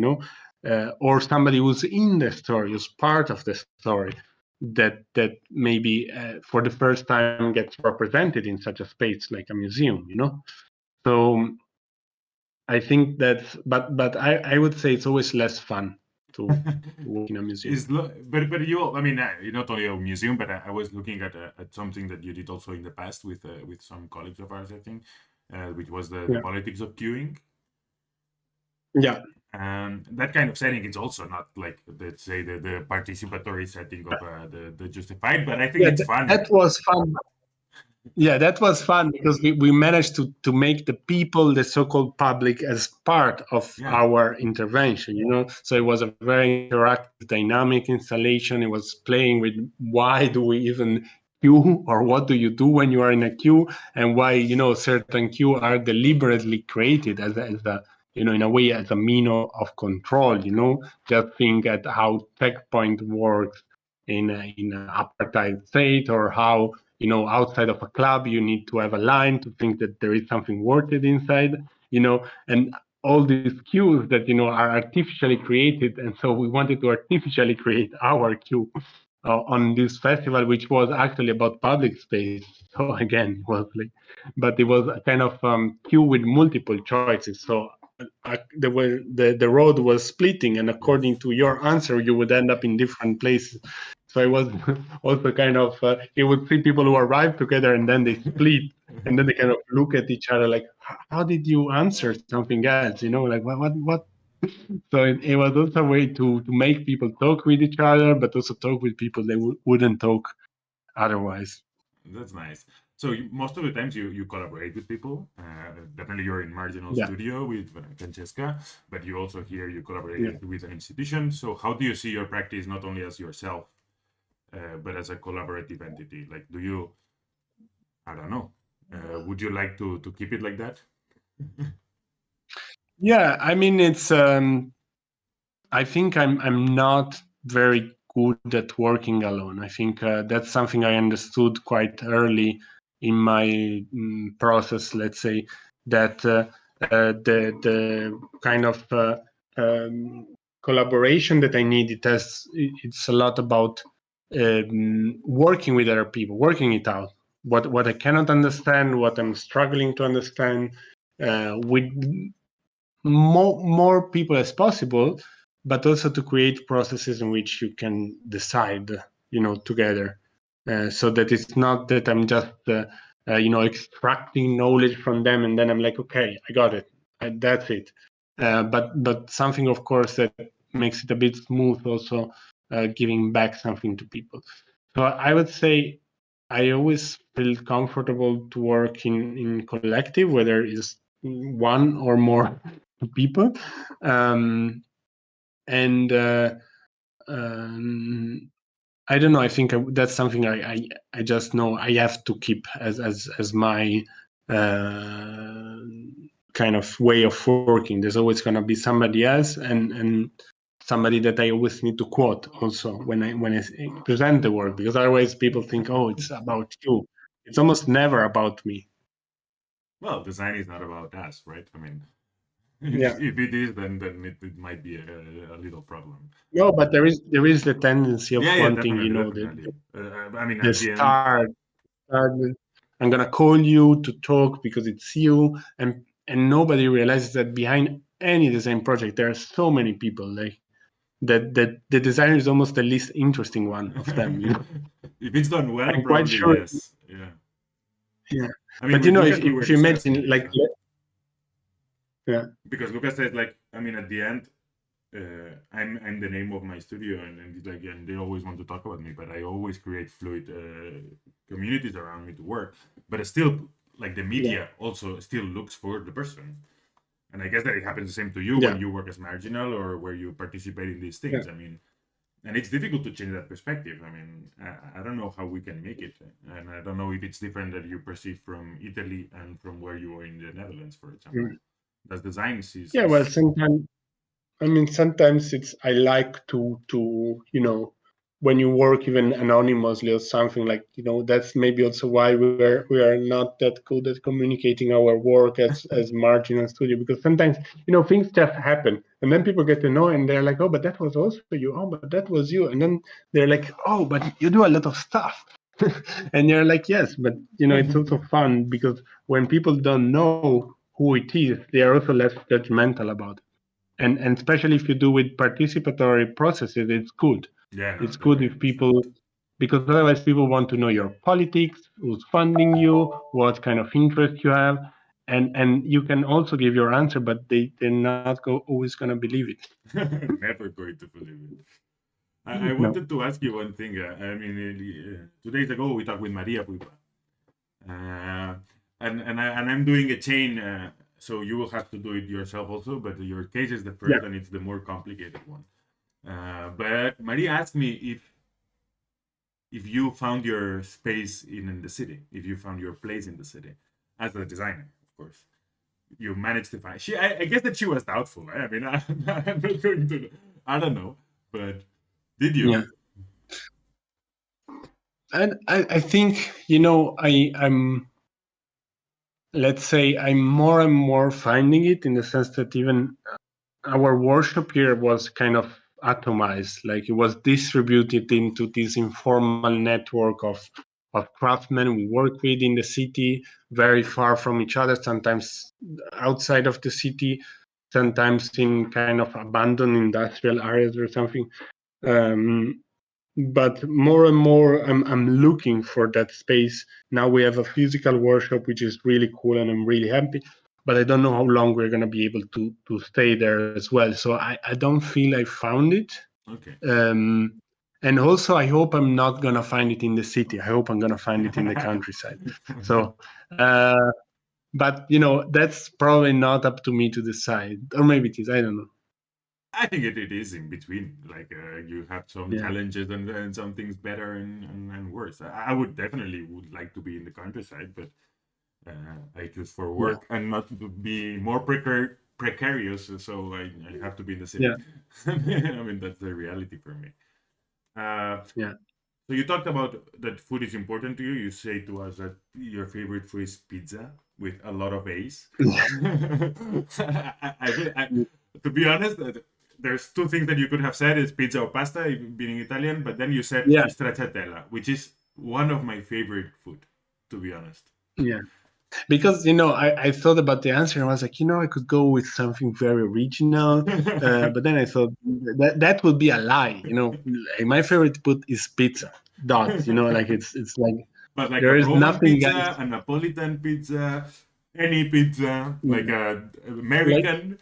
or somebody who's in the story, who's part of the story, that maybe for the first time gets represented in such a space like a museum. So I think that's, but I would say it's always less fun to work in a museum.
But you, I mean, not only a museum, but I was looking at something that you did also in the past with some colleagues of ours, I think, which was the politics of queuing.
Yeah.
That kind of setting is also not like, let's say, the participatory setting of the justified, but I think it's fun.
That was fun. Yeah, that was fun because we managed to make the people, the so-called public, as part of our intervention, So it was a very interactive, dynamic installation. It was playing with why do we even queue, or what do you do when you are in a queue, and why, certain queue are deliberately created as a in a way, as a mean of control, Just think at how checkpoint works in an apartheid state, or how outside of a club, you need to have a line to think that there is something worth it inside, and all these queues that, are artificially created. And so we wanted to artificially create our queue on this festival, which was actually about public space. So again, it was but it was a kind of queue with multiple choices. So the road was splitting, and according to your answer, you would end up in different places. So it was also kind of, you would see people who arrive together and then they split, and then they kind of look at each other like, how did you answer something else? Like what? So it was also a way to make people talk with each other, but also talk with people they wouldn't talk otherwise.
That's nice. So most of the times you collaborate with people. Definitely you're in Marginal Studio with Francesca, but you also here you collaborate with an institution. So how do you see your practice not only as yourself, but as a collaborative entity? Like, do you, I don't know, would you like to keep it like that?
Yeah, I mean, it's, I think I'm not very good at working alone. I think that's something I understood quite early in my process, let's say, that the kind of collaboration that I need, it's a lot about working with other people, working it out. What I cannot understand, what I'm struggling to understand, with more people as possible, but also to create processes in which you can decide, together, so that it's not that I'm just, extracting knowledge from them and then I'm like, okay, I got it, that's it. But something, of course, that makes it a bit smooth, also giving back something to people. So I would say I always feel comfortable to work in collective, whether it's one or more people, and I don't know. I think that's something I just know I have to keep as my kind of way of working. There's always going to be somebody else, and somebody that I always need to quote also when I present the work, because otherwise people think, oh, it's about you. It's almost never about me.
Well, design is not about us, right? I mean, if it is, then it might be a little problem.
No, but there is the tendency of wanting,
definitely. I mean,
the start. I'm gonna call you to talk because it's you, and nobody realizes that behind any design project, there are so many people like that the designer is almost the least interesting one of them.
If it's done well,
I'm quite
probably
sure.
yes. Yeah.
Yeah.
I mean,
But
with Lucas, we were
if you
discussing
imagine
this,
like, yeah,
because Lucas said like, I mean, at the end, I'm the name of my studio, and it's like, and they always want to talk about me, but I always create fluid communities around me to work. But it's still like the media also still looks for the person, and I guess that it happens the same to you when you work as Marginal or where you participate in these things. I mean, and it's difficult to change that perspective. I mean, I don't know how we can make it, and I don't know if it's different that you perceive from Italy and from where you are in the Netherlands, for example. That's design is
well, sometimes I like to when you work even anonymously or something, like, that's maybe also why we are not that good at communicating our work as Marginal Studio, because sometimes things just happen and then people get to know and they're like, oh, but that was also you, oh, but that was you, and then they're like, oh, but you do a lot of stuff. And you're like, yes, but it's also fun, because when people don't know who it is, they are also less judgmental about it. And especially if you do with participatory processes, it's good.
Yeah, no,
it's good if people, because otherwise people want to know your politics, who's funding you, what kind of interest you have, and you can also give your answer, but they're not always going to believe it.
Never going to believe it. I wanted to ask you one thing. I mean, 2 days ago we talked with Maria Puipa, and I'm doing a chain. So you will have to do it yourself also, but your case is the first and it's the more complicated one. But Maria asked me if you found your space in the city, if you found your place in the city as a designer, of course. You managed to find. I guess that she was doubtful. Right? I mean, I'm not going to. I don't know, but did you?
Yeah. And I think I'm. Let's say I'm more and more finding it, in the sense that even our workshop here was kind of atomized, like it was distributed into this informal network of craftsmen we work with in the city, very far from each other, sometimes outside of the city, sometimes in kind of abandoned industrial areas or something. But more and more I'm looking for that space. Now we have a physical workshop, which is really cool, and I'm really happy, but I don't know how long we're going to be able to stay there as well. So I don't feel I found it.
Okay.
And also I hope I'm not going to find it in the city. I hope I'm going to find it in the countryside. So but that's probably not up to me to decide, or maybe it is, I don't know.
I think it is in between. Like you have some challenges and some things better and worse. I would definitely like to be in the countryside, but I choose for work and not to be more precarious. So I have to be in the city. I mean, that's the reality for me. So you talked about that food is important to you. You say to us that your favorite food is pizza with a lot of A's. To be honest, there's two things that you could have said: is pizza or pasta, being Italian. But then you said stracciatella, which is one of my favorite food, to be honest.
Yeah, because I thought about the answer and I was like, I could go with something very original, but then I thought that would be a lie. Like my favorite food is pizza. Dot. Like it's like.
But like
there
a
is
Roman
nothing
pizza,
else.
a Napolitan pizza, any pizza, like a American.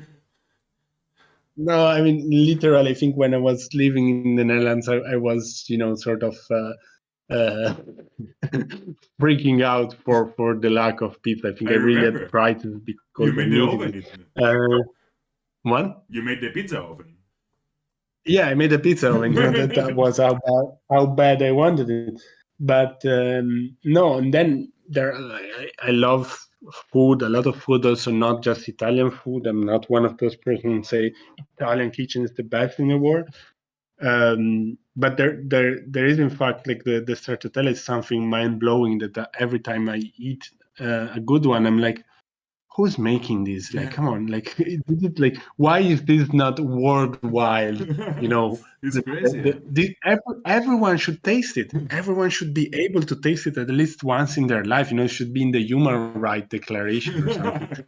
No, I mean, literally, I think when I was living in the Netherlands, I was, sort of freaking out for the lack of pizza. I think I really had prices because
you made the oven.
What?
You made the pizza oven.
Yeah, I made a pizza oven. That was how bad I wanted it. But no, and then I love food, a lot of food, also not just Italian food. I'm not one of those persons who say Italian kitchen is the best in the world. But there is, in fact, like the stracciatella is something mind blowing that every time I eat a good one, I'm like, who's making this? Like, come on, like, why is this not worldwide?
It's crazy.
Everyone should taste it. Everyone should be able to taste it at least once in their life. It should be in the Human Rights Declaration or something.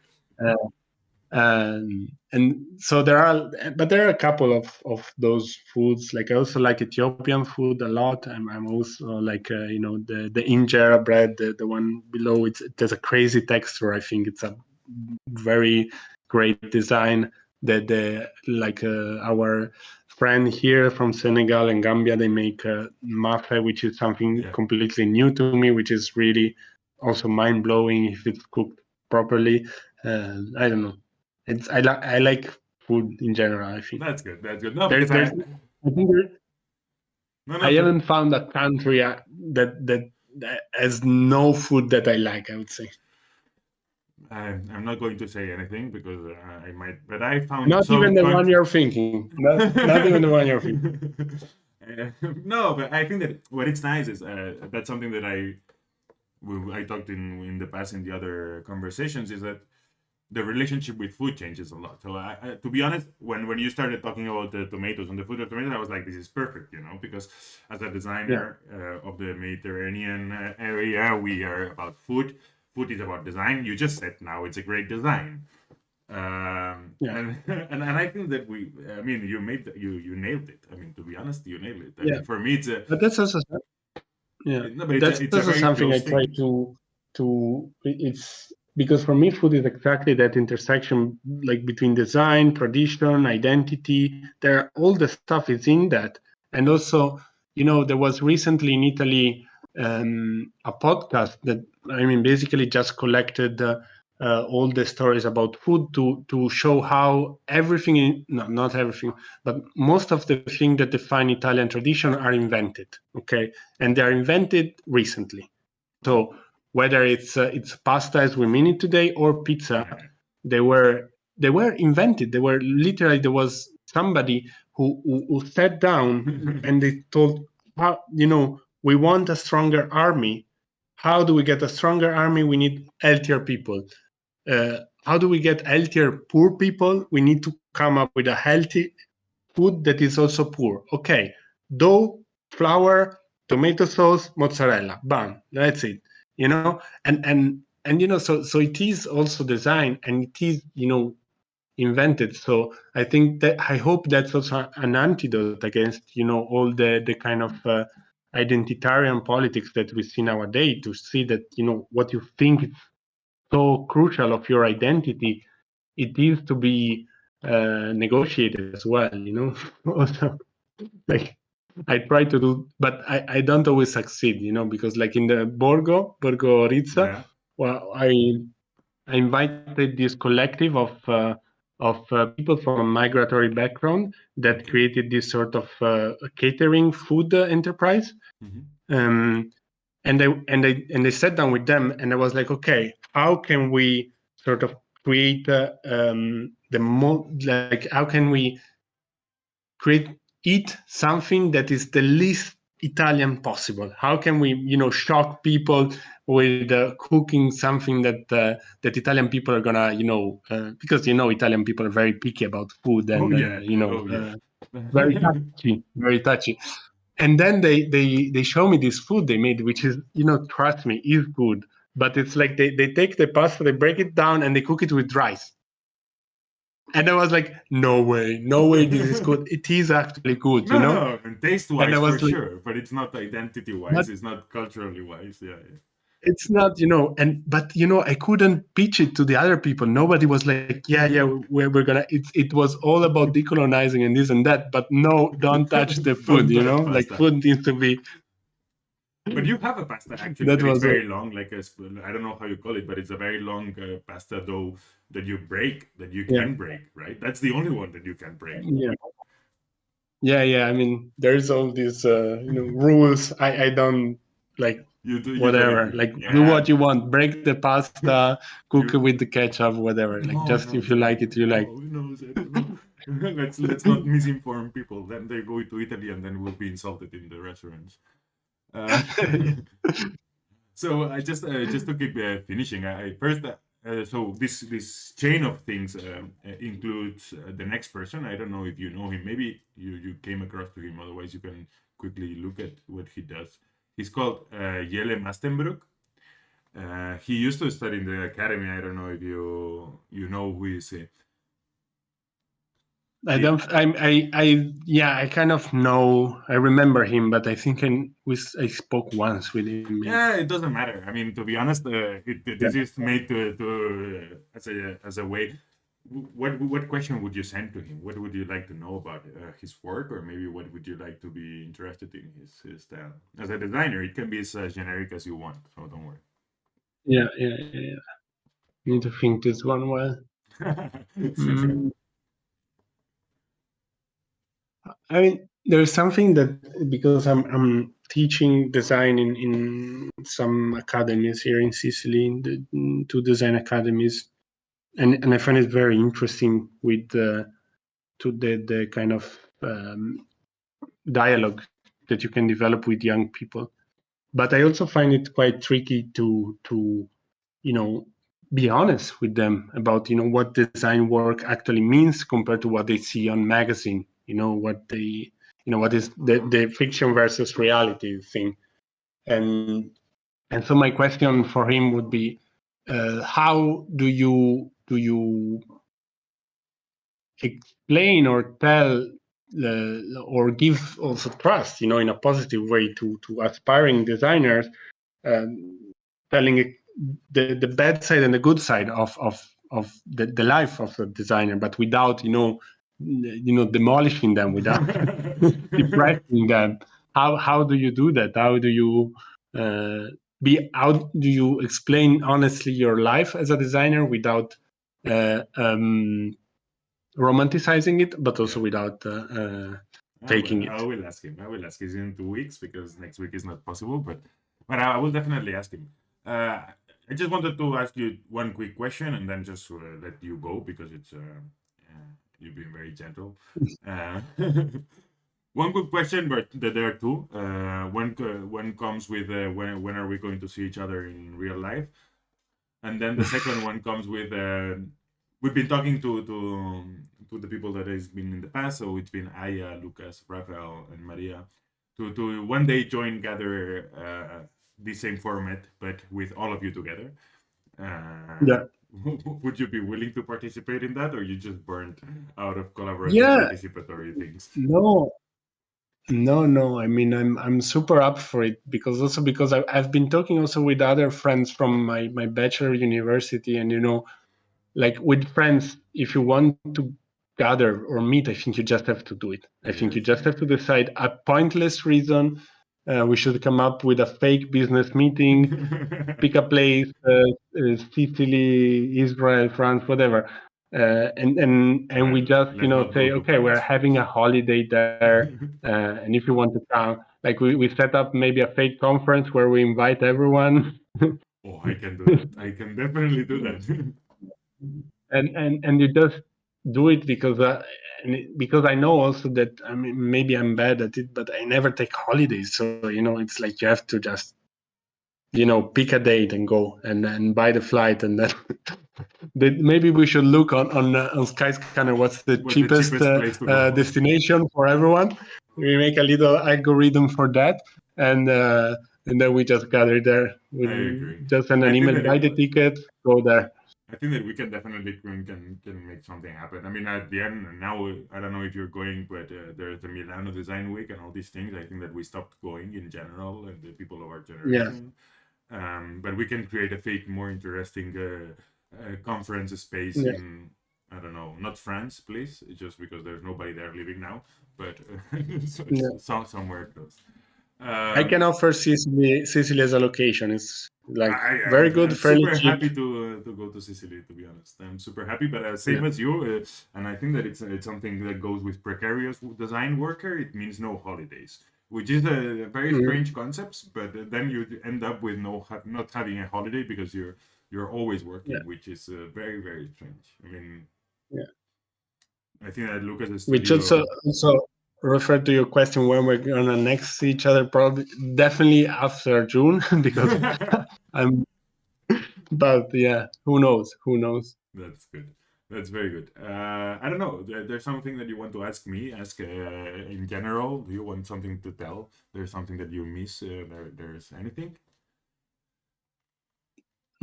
And so there are a couple of those foods. Like I also like Ethiopian food a lot. I'm also like the injera bread, the one below. It has a crazy texture. I think it's a very great design. Our friend here from Senegal and Gambia, they make mafe, which is something completely new to me, which is really also mind blowing if it's cooked properly. I don't know. I like food in general. I think
That's good. That's good. No,
There-
because
there's I think I haven't found a country that has no food that I like, I would say.
I'm not going to say anything because I might, but I found
Not
some
even the one you're thinking. Not even the one you're thinking.
No, but I think that what it's nice is that's something that I talked in the past in the other conversations, is that the relationship with food changes a lot. So to be honest, when you started talking about the tomatoes and the food of tomatoes, I was like, this is perfect, because as a designer of the Mediterranean area, we are about food. Food is about design. You just said now it's a great design. And I think that you nailed it. I mean, to be honest, you nailed it. I mean, for me, it's a.
But that's also
No, but
that's
it's a
also
very
something I
close
try
thing.
to. It's because for me, food is exactly that intersection, like between design, tradition, identity. All the stuff is in that, and also, there was recently in Italy a podcast that basically just collected all the stories about food to show how everything, not everything, but most of the things that define Italian tradition are invented. Okay, and they are invented recently. So whether it's pasta as we mean it today or pizza, they were invented. They were literally, there was somebody who sat down and they told, how, we want a stronger army. How do we get a stronger army? We need healthier people. How do we get healthier poor people? We need to come up with a healthy food that is also poor. Okay, dough, flour, tomato sauce, mozzarella. Bam, that's it. So it is also designed and it is invented. So I think that, I hope that's also an antidote against all the kind of identitarian politics that we see nowadays, to see that what you think is so crucial of your identity, it is to be negotiated as well. Also, like, I try to do, but I don't always succeed. Because like in the Borgo Rizza, well, I invited this collective of people from a migratory background that created this sort of catering food enterprise. And they sat down with them, and I was like, okay, how can we sort of create how can we eat something that is the least Italian possible? How can we, shock people with cooking something that Italian people are gonna, because Italian people are very picky about food, and very touchy, very touchy. And then they show me this food they made, which is, trust me, is good. But it's like they take the pasta, they break it down, and they cook it with rice. And I was like, no way, this is good. It is actually good,
No, and taste-wise for
like,
sure, but it's not identity-wise, it's not culturally-wise,
It's not, but I couldn't pitch it to the other people. Nobody was like, yeah, we're gonna. It was all about decolonizing and this and that. But no, don't touch the food. Like food needs to be.
But you have a pasta actually that is very long, like I don't know how you call it, but it's a very long pasta dough that you can break, right? That's the only one that you can break.
Yeah. There's all these rules. I don't like. Whatever, do what you want, break the pasta, cook it with the ketchup, whatever, if you like it, you like
it. Let's not misinform people, then they go to Italy and then will be insulted in the restaurants. So I just to keep finishing, so this chain of things includes the next person. I don't know if you know him, maybe you came across to him, otherwise you can quickly look at what he does. He's called Jelle Mastenbroek. He used to study in the academy. I don't know if you know who is it.
I don't. I kind of know. I remember him, but I think I spoke once with him. Maybe.
Yeah, it doesn't matter. I mean, to be honest, this is made to as a way. What question would you send to him? What would you like to know about his work, or maybe what would you like to be interested in his style? As a designer, it can be as generic as you want, so don't worry.
Yeah. Need to think this one well. I mean, there's something that, because I'm teaching design in some academies here in Sicily, in the two design academies, and I find it very interesting with the kind of dialogue that you can develop with young people. But I also find it quite tricky to be honest with them about what design work actually means compared to what they see on magazine. What is the fiction versus reality thing. And so my question for him would be, how do you explain or tell or give also trust, in a positive way to aspiring designers, telling the bad side and the good side of the life of a designer, but without demolishing them, without depressing them. How do you do that? How do you how do you explain honestly your life as a designer without romanticizing it, but also without faking it?
I will ask him. He's in 2 weeks because next week is not possible, but I will definitely ask him. I just wanted to ask you one quick question and then just let you go, because it's you've been very gentle. One quick question, but there are two. One comes with when are we going to see each other in real life, and then the second one comes with we've been talking to the people that has been in the past, so it's been Aya, Lucas, Rafael, and Maria, to one day gather the same format, but with all of you together.
Yeah.
Would you be willing to participate in that, or you just burnt out of collaborative participatory things?
No. I mean, I'm super up for it, because I've been talking also with other friends from my bachelor university, and like with friends, if you want to gather or meet, I think you just have to do it. I think you just have to decide a pointless reason. We should come up with a fake business meeting, pick a place, Sicily, Israel, France, whatever, and we just say, okay, we're having a holiday there, and if you want to come, like we set up maybe a fake conference where we invite everyone.
Oh, I can do that. I can definitely do that.
and you just do it because I know also that, I mean, maybe I'm bad at it, but I never take holidays. So it's like you have to just pick a date and go and buy the flight, and then maybe we should look on Skyscanner what's the cheapest
place to go.
destination for everyone. We make a little algorithm for that, and then we just gather there. We just send an email, buy the ticket, go there.
I think that we can definitely can make something happen. I mean, at the end, now I don't know if you're going, but there's the Milano Design Week and all these things. I think that we stopped going in general, and the people of our generation. Yeah. But we can create a fake, more interesting conference space in, I don't know, not France, please, just because there's nobody there living now, but somewhere close.
I can offer Sicily as a location. It's like very good, fairly cheap.
I'm super happy to go to Sicily, to be honest. I'm super happy, but same as you, and I think that it's something that goes with precarious design worker. It means no holidays, which is a very strange concept, but then you end up with not having a holiday because you're always working, which is very, very strange. I mean, I think that Lucas is
which also refer to your question when we're gonna next see each other, probably definitely after June, because but yeah, who knows?
That's good. That's very good. I don't know. There's something that you want to ask me? Ask in general. Do you want something to tell? There's something that you miss? There's anything?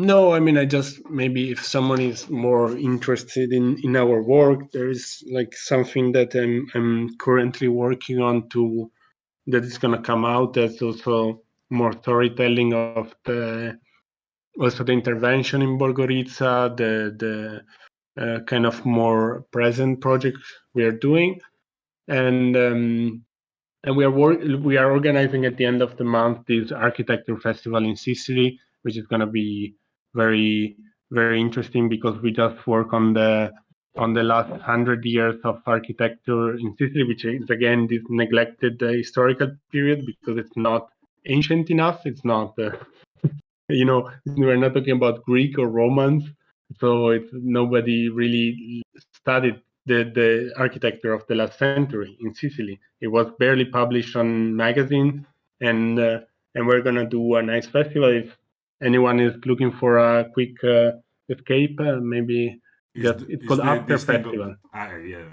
No, I mean, I just maybe if someone is more interested in our work, there is like something that I'm currently working on that is going to come out. That's also more storytelling of the intervention in Borgorica, the kind of more present project we are doing, and we are organizing at the end of the month this architecture festival in Sicily, which is going to be very very interesting because we just work on the last 100 years of architecture in Sicily, which is again this neglected historical period because it's not ancient enough. It's not we're not talking about Greek or Romans, so it's nobody really studied the architecture of the last century in Sicily. It was barely published on magazines, and we're gonna do a nice festival. If anyone is looking for a quick escape, maybe it's called After Festival.
Yeah,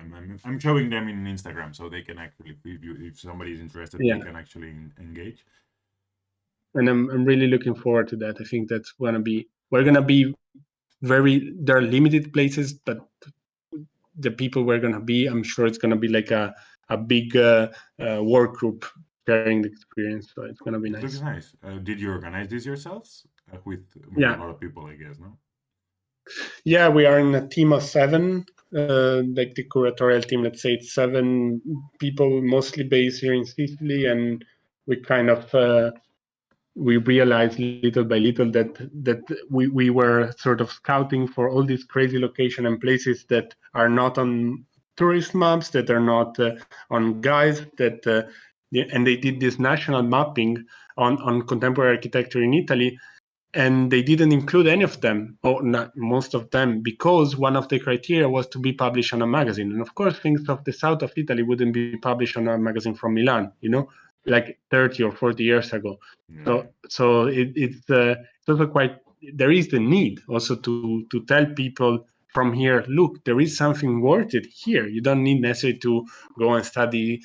I'm showing them in Instagram, so they can actually, if somebody is interested,
Yeah.
they can actually engage.
And I'm really looking forward to that. I think that's we're gonna be there are limited places, but the people we're gonna be, I'm sure it's gonna be like a big work group sharing the experience. So it's gonna be nice.
Looks nice. Did you organize this yourselves with a lot of people? I guess, no.
Yeah, we are in a team of 7. Like the curatorial team, let's say it's 7 people, mostly based here in Sicily, and we kind of we realized little by little that we were sort of scouting for all these crazy locations and places that are not on tourist maps, that are not on guides, and they did this national mapping on contemporary architecture in Italy, and they didn't include any of them, or not most of them, because one of the criteria was to be published on a magazine. And of course, things of the south of Italy wouldn't be published on a magazine from Milan, like 30 or 40 years ago. So it's also quite, there is the need also to tell people from here, look, there is something worth it here. You don't need necessarily to go and study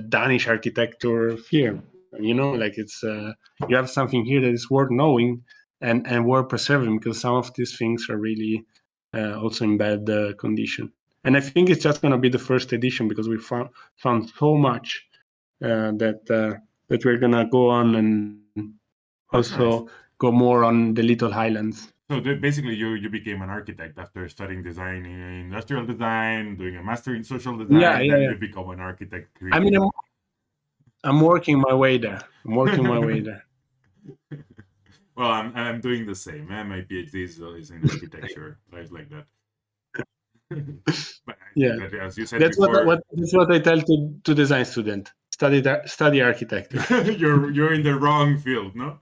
Danish architecture here. Like it's you have something here that is worth knowing and worth preserving, because some of these things are really also in bad condition. And I think it's just going to be the first edition because we found so much that we're going to go on and also go more on the little highlands.
So basically, you became an architect after studying design in industrial design, doing a master in social design. Then you become an architect.
I mean, I'm working my way there.
Well, I'm doing the same. My PhD is in architecture, things like that. But as you said before,
that's what I tell to design student. Study architecture.
you're in the wrong field, no?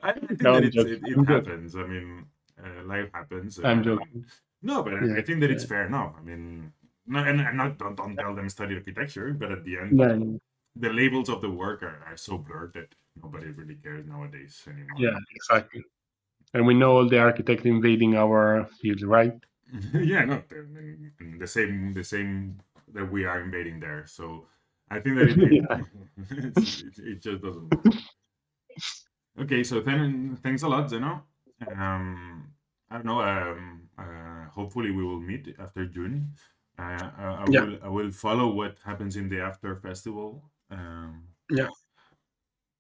I think that it happens. I mean, life happens.
I'm joking.
No, but I think that it's fair enough. I mean, no, and don't tell them study architecture, but at the end, the labels of the work are so blurred that nobody really cares nowadays anymore.
Yeah, exactly. And we know all the architects invading our field, right?
Yeah, no, the same that we are invading there. So I think that it just doesn't work. Okay, so then thanks a lot, Zeno. I don't know. Hopefully we will meet after June. I will follow what happens in the After Festival.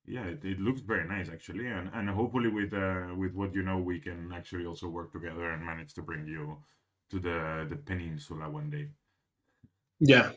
Yeah, it looks very nice actually, and hopefully with what we can actually also work together and manage to bring you to the peninsula one day.
Yeah,